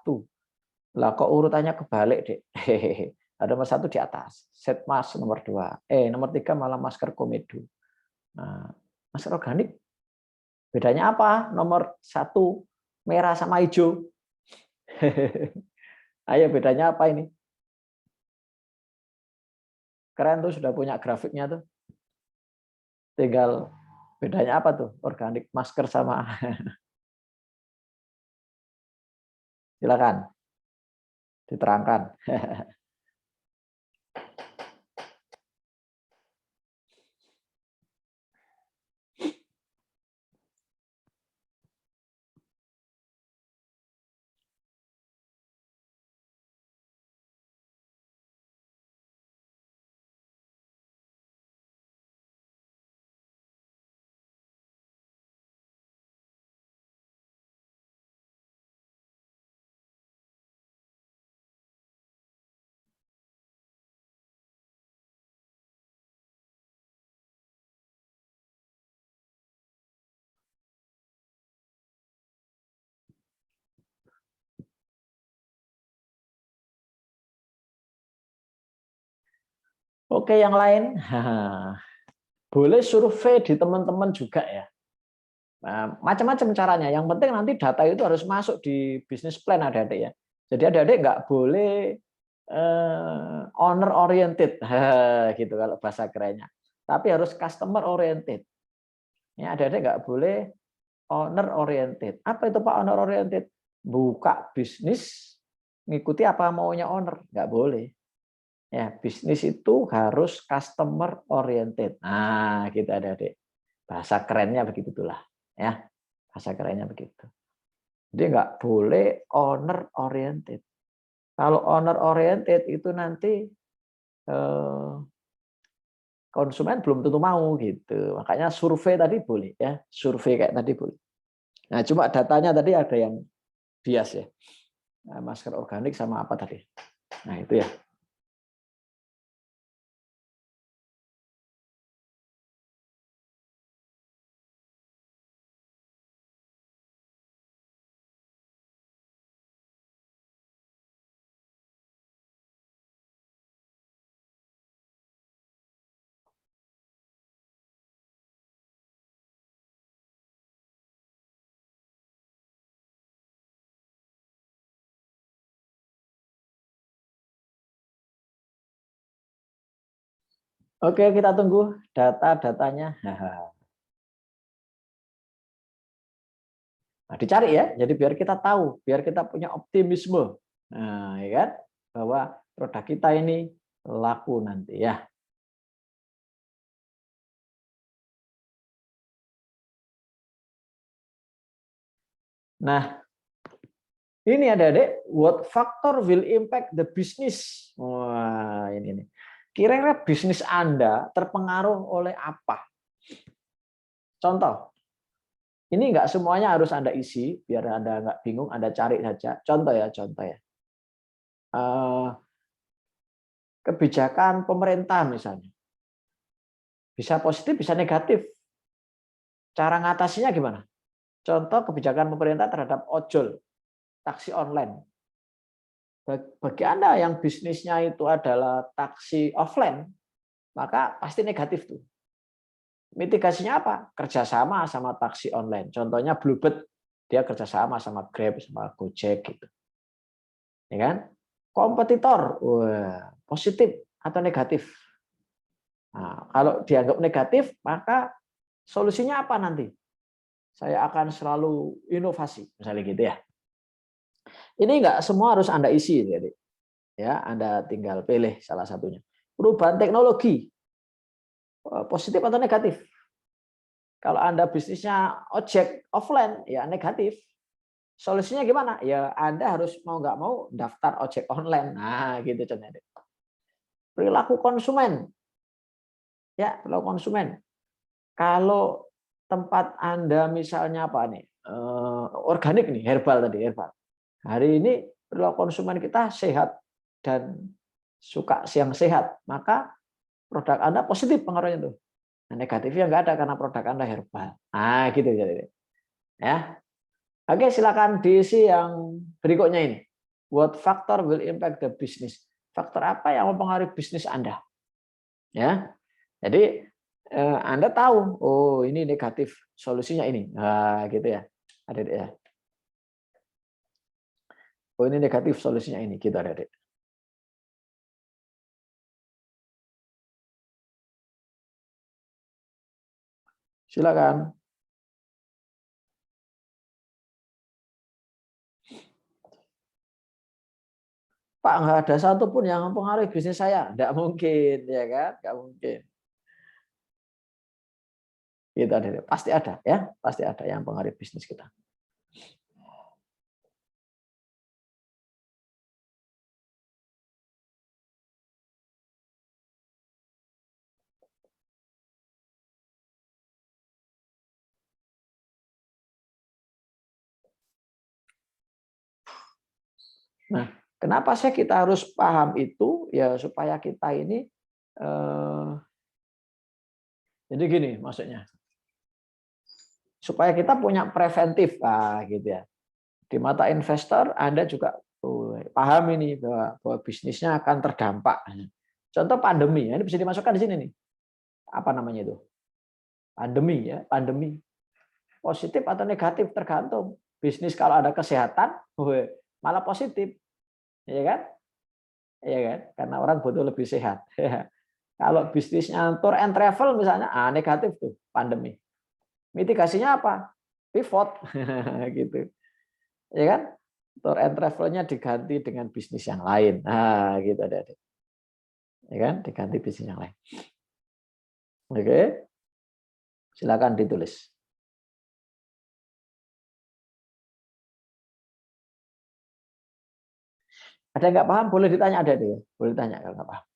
Lah kok urutannya kebalik, Dek? Hehehe. Ada nomor 1 di atas. Set mask nomor 2. Nomor 3 malah masker komedo. Nah, masker organik bedanya apa? Nomor 1 merah sama hijau. Ayo bedanya apa ini? Keren tuh, sudah punya grafiknya tuh. Tinggal bedanya apa tuh? Organik masker sama. Silakan diterangkan. Oke, yang lain. Boleh survei di teman-teman juga ya. Nah, macam-macam caranya. Yang penting nanti data itu harus masuk di bisnis plan Adik-adik ya. Jadi Adik-adik nggak boleh owner oriented gitu kalau bahasa kerennya. Tapi harus customer oriented. Ya, Adik-adik nggak boleh owner oriented. Apa itu Pak owner oriented? Buka bisnis ngikuti apa maunya owner, nggak boleh. Ya, bisnis itu harus customer oriented. Nah, gitu Adik-adik. Bahasa kerennya begitulah, ya. Bahasa kerennya begitu. Jadi nggak boleh owner oriented. Kalau owner oriented itu nanti konsumen belum tentu mau gitu. Makanya survei tadi boleh ya, survei kayak tadi boleh. Nah, cuma datanya tadi ada yang bias ya. Nah, masker organik sama apa tadi? Nah, itu ya. Oke, kita tunggu data-datanya. Nah, dicari ya, jadi biar kita tahu, biar kita punya optimisme, nah, ya kan, bahwa produk kita ini laku nanti ya. Nah, ini adik-adik, what factor will impact the business? Wah, ini nih. Kira-kira bisnis Anda terpengaruh oleh apa? Contoh, ini nggak semuanya harus Anda isi, biar Anda nggak bingung, Anda cari saja. Contoh ya. Kebijakan pemerintah misalnya. Bisa positif, bisa negatif. Cara ngatasinya gimana? Contoh kebijakan pemerintah terhadap ojol, taksi online. Bagi Anda yang bisnisnya itu adalah taksi offline, maka pasti negatif tuh. Mitigasinya apa? Kerjasama sama taksi online. Contohnya Bluebird, dia kerjasama sama Grab, sama Gojek gitu. Ya kan? Kompetitor, wah, positif atau negatif? Nah, kalau dianggap negatif, maka solusinya apa nanti? Saya akan selalu inovasi, misalnya gitu ya. Ini enggak semua harus Anda isi, jadi ya Anda tinggal pilih salah satunya. Perubahan teknologi, positif atau negatif? Kalau Anda bisnisnya ojek offline, ya negatif. Solusinya gimana? Ya Anda harus mau nggak mau daftar ojek online. Nah, gitu contohnya. Perilaku konsumen. Ya, perilaku konsumen. Kalau tempat Anda misalnya apa nih? Organik nih, herbal tadi, herbal. Hari ini perilaku konsumen kita sehat dan suka yang sehat, maka produk Anda positif pengaruhnya tuh. Nah, negatifnya nggak ada karena produk Anda herbal. Nah, gitu jadi. Ya. Oke, silakan diisi yang berikutnya ini. What factor will impact the business? Faktor apa yang mempengaruhi bisnis Anda? Ya. Jadi Anda tahu, oh ini negatif, solusinya ini. Nah, gitu ya. Ada ya. Oh ini negatif, solusinya ini. Gitu ada. Silakan. Pak, nggak ada satupun yang mempengaruhi bisnis saya. Nggak mungkin, ya kan? Nggak mungkin. Gitu ada. Pasti ada, ya. Pasti ada yang mempengaruhi bisnis kita. Nah, kenapa sih kita harus paham itu? Ya supaya kita ini jadi gini maksudnya. Supaya kita punya preventif, gitu ya. Di mata investor Anda juga paham ini bahwa bisnisnya akan terdampak. Contoh pandemi, ini bisa dimasukkan di sini nih. Apa namanya itu? Pandemi ya, pandemi. Positif atau negatif tergantung. Bisnis kalau ada kesehatan, malah positif. Ya kan? Ya kan? Karena orang butuh lebih sehat. Kalau bisnisnya tour and travel misalnya, negatif tuh pandemi. Mitigasinya apa? Pivot gitu. Ya kan? Tour and travel-nya diganti dengan bisnis yang lain. Nah, gitu Adik-adik. Ya kan? Diganti bisnis yang lain. Oke. Silakan ditulis. Ada yang nggak paham boleh ditanya ada deh. Boleh tanya kalau nggak paham.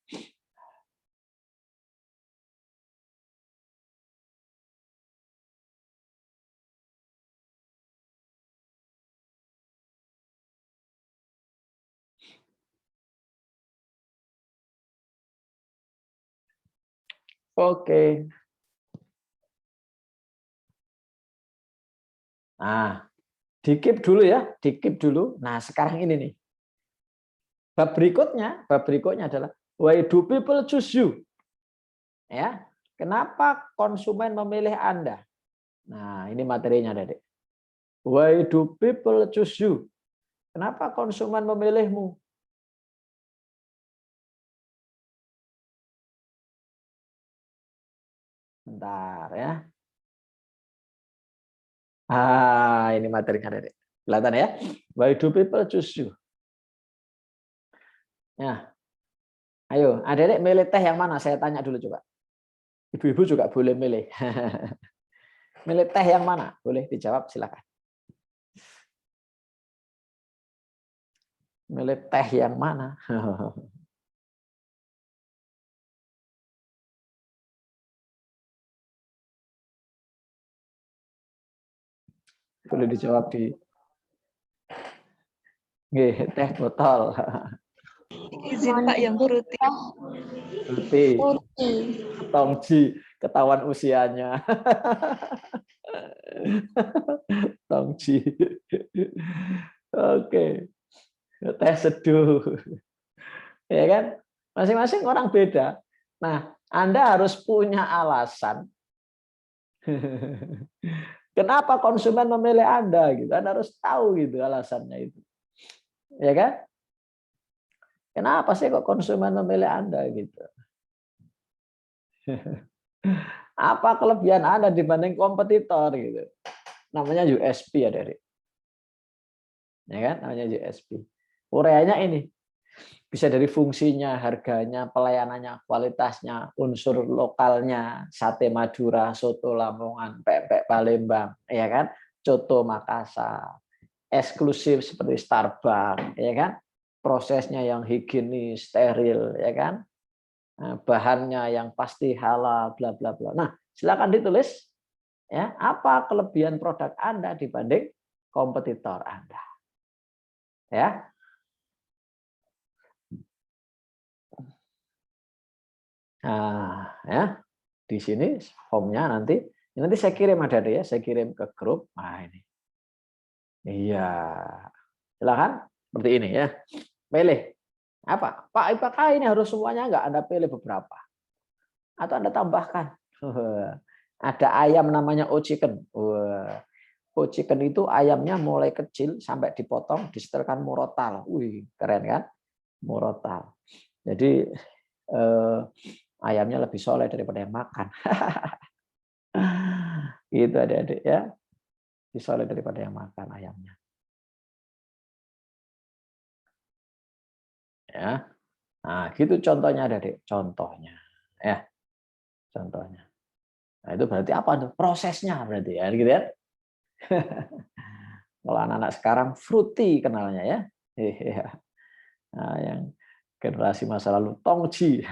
Oke. Nah, di-keep dulu ya, di-keep dulu. Nah, sekarang ini nih. Bab berikutnya adalah why do people choose you? Ya. Kenapa konsumen memilih Anda? Nah, ini materinya, Adik. Why do people choose you? Kenapa konsumen memilihmu? Bentar ya. Ini materinya Dek. Kelihatan ya? Why do people choose you? Ya. Ayo, Adik milih teh yang mana? Saya tanya dulu coba. Ibu-ibu juga boleh milih. Milih teh yang mana? Boleh dijawab, silakan. Milih teh yang mana? Boleh dijawab di teh botol. Izin Pak yang fruity. Fruity. Tongji, ketahuan usianya. Tongji. Oke. Teh seduh. Ya kan? Masing-masing orang beda. Nah, Anda harus punya alasan. Kenapa konsumen memilih Anda gitu? Anda harus tahu gitu alasannya itu. Ya kan? Kenapa sih kok konsumen memilih Anda gitu? Apa kelebihan Anda dibanding kompetitor gitu? Namanya USP ya, Dari. Ya kan? Namanya USP. Ureanya ini bisa dari fungsinya, harganya, pelayanannya, kualitasnya, unsur lokalnya, sate Madura, soto Lamongan, pempek Palembang, ya kan? Coto Makassar, eksklusif seperti Starbucks, ya kan? Prosesnya yang higienis, steril, ya kan? Bahannya yang pasti halal, bla bla bla. Nah, silakan ditulis ya, apa kelebihan produk Anda dibanding kompetitor Anda. Ya. Nah, ya. Di sini formnya nanti saya kirim ada deh ya, saya kirim ke grup. Nah, ini. Iya. Silakan seperti ini ya. Pilih apa? Pak, apakah ini harus semuanya enggak? Anda pilih beberapa. Atau Anda tambahkan. Ada ayam namanya O-Chicken. O-Chicken itu ayamnya mulai kecil sampai dipotong, disetelkan murotal. Wih, keren kan? Murotal. Jadi ayamnya lebih soleh daripada yang makan. Gitu adik-adik ya. Lebih soleh daripada yang makan ayamnya. Ya. Nah, gitu contohnya adik-adik. Contohnya. Ya. Contohnya. Nah, itu berarti apa tuh? Prosesnya berarti ya, gitu ya. Kalau anak-anak sekarang fruity kenalnya ya. Iya. Nah, yang generasi masa lalu tongji.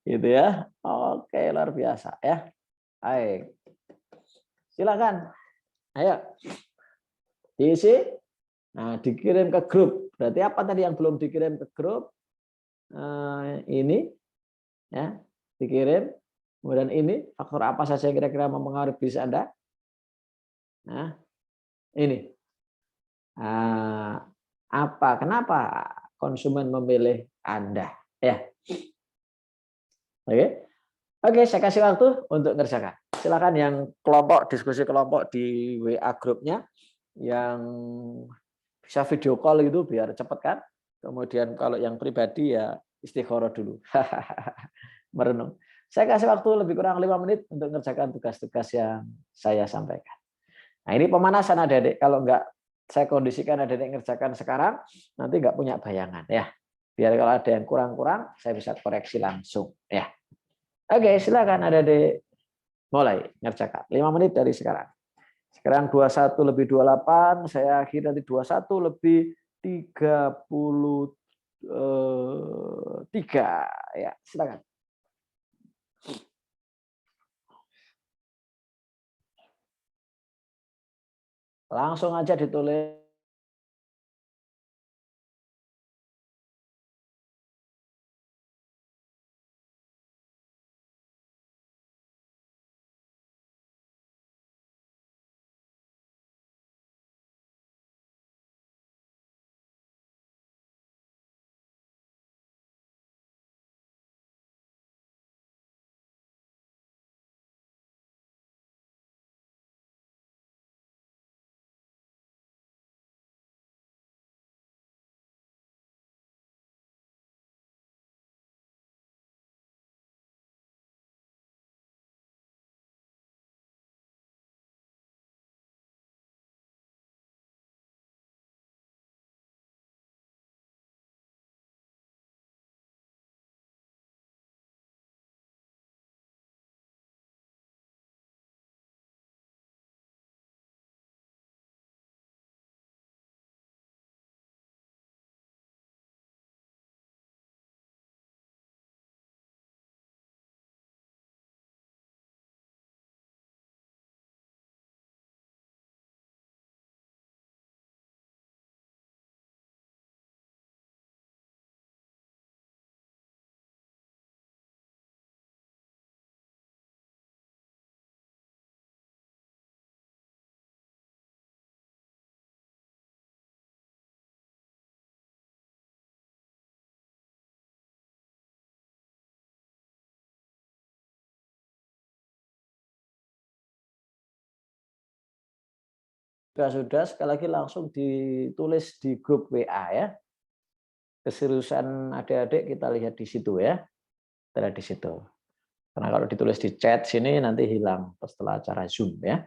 Gitu ya. Oke, luar biasa ya. Baik. Silakan. Ayo. Diisi. Nah, dikirim ke grup. Berarti apa tadi yang belum dikirim ke grup? Ini ya, dikirim. Kemudian ini faktor apa saja yang kira-kira mempengaruhi bisnis Anda? Nah, ini. Apa? Kenapa konsumen memilih Anda? Ya. Oke. Oke, saya kasih waktu untuk ngerjakan. Silakan yang kelompok, diskusi kelompok di WA grupnya yang bisa video call gitu biar cepet kan. Kemudian kalau yang pribadi ya istikharah dulu. Merenung. Saya kasih waktu lebih kurang 5 menit untuk mengerjakan tugas-tugas yang saya sampaikan. Nah, ini pemanasan adik-adik. Kalau enggak saya kondisikan adik-adik ngerjakan sekarang, nanti enggak punya bayangan ya. Biar kalau ada yang kurang-kurang, saya bisa koreksi langsung ya. Oke, silakan adik-adik mulai ngerjakan. 5 menit dari sekarang. Sekarang 21 lebih 28, saya akhir nanti 21 lebih 33 ya, silakan. Langsung aja ditulis. Sudah, sekali lagi langsung ditulis di grup WA ya. Keseriusan adik-adik kita lihat di situ ya. Kita lihat di situ. Karena kalau ditulis di chat sini nanti hilang setelah acara Zoom ya.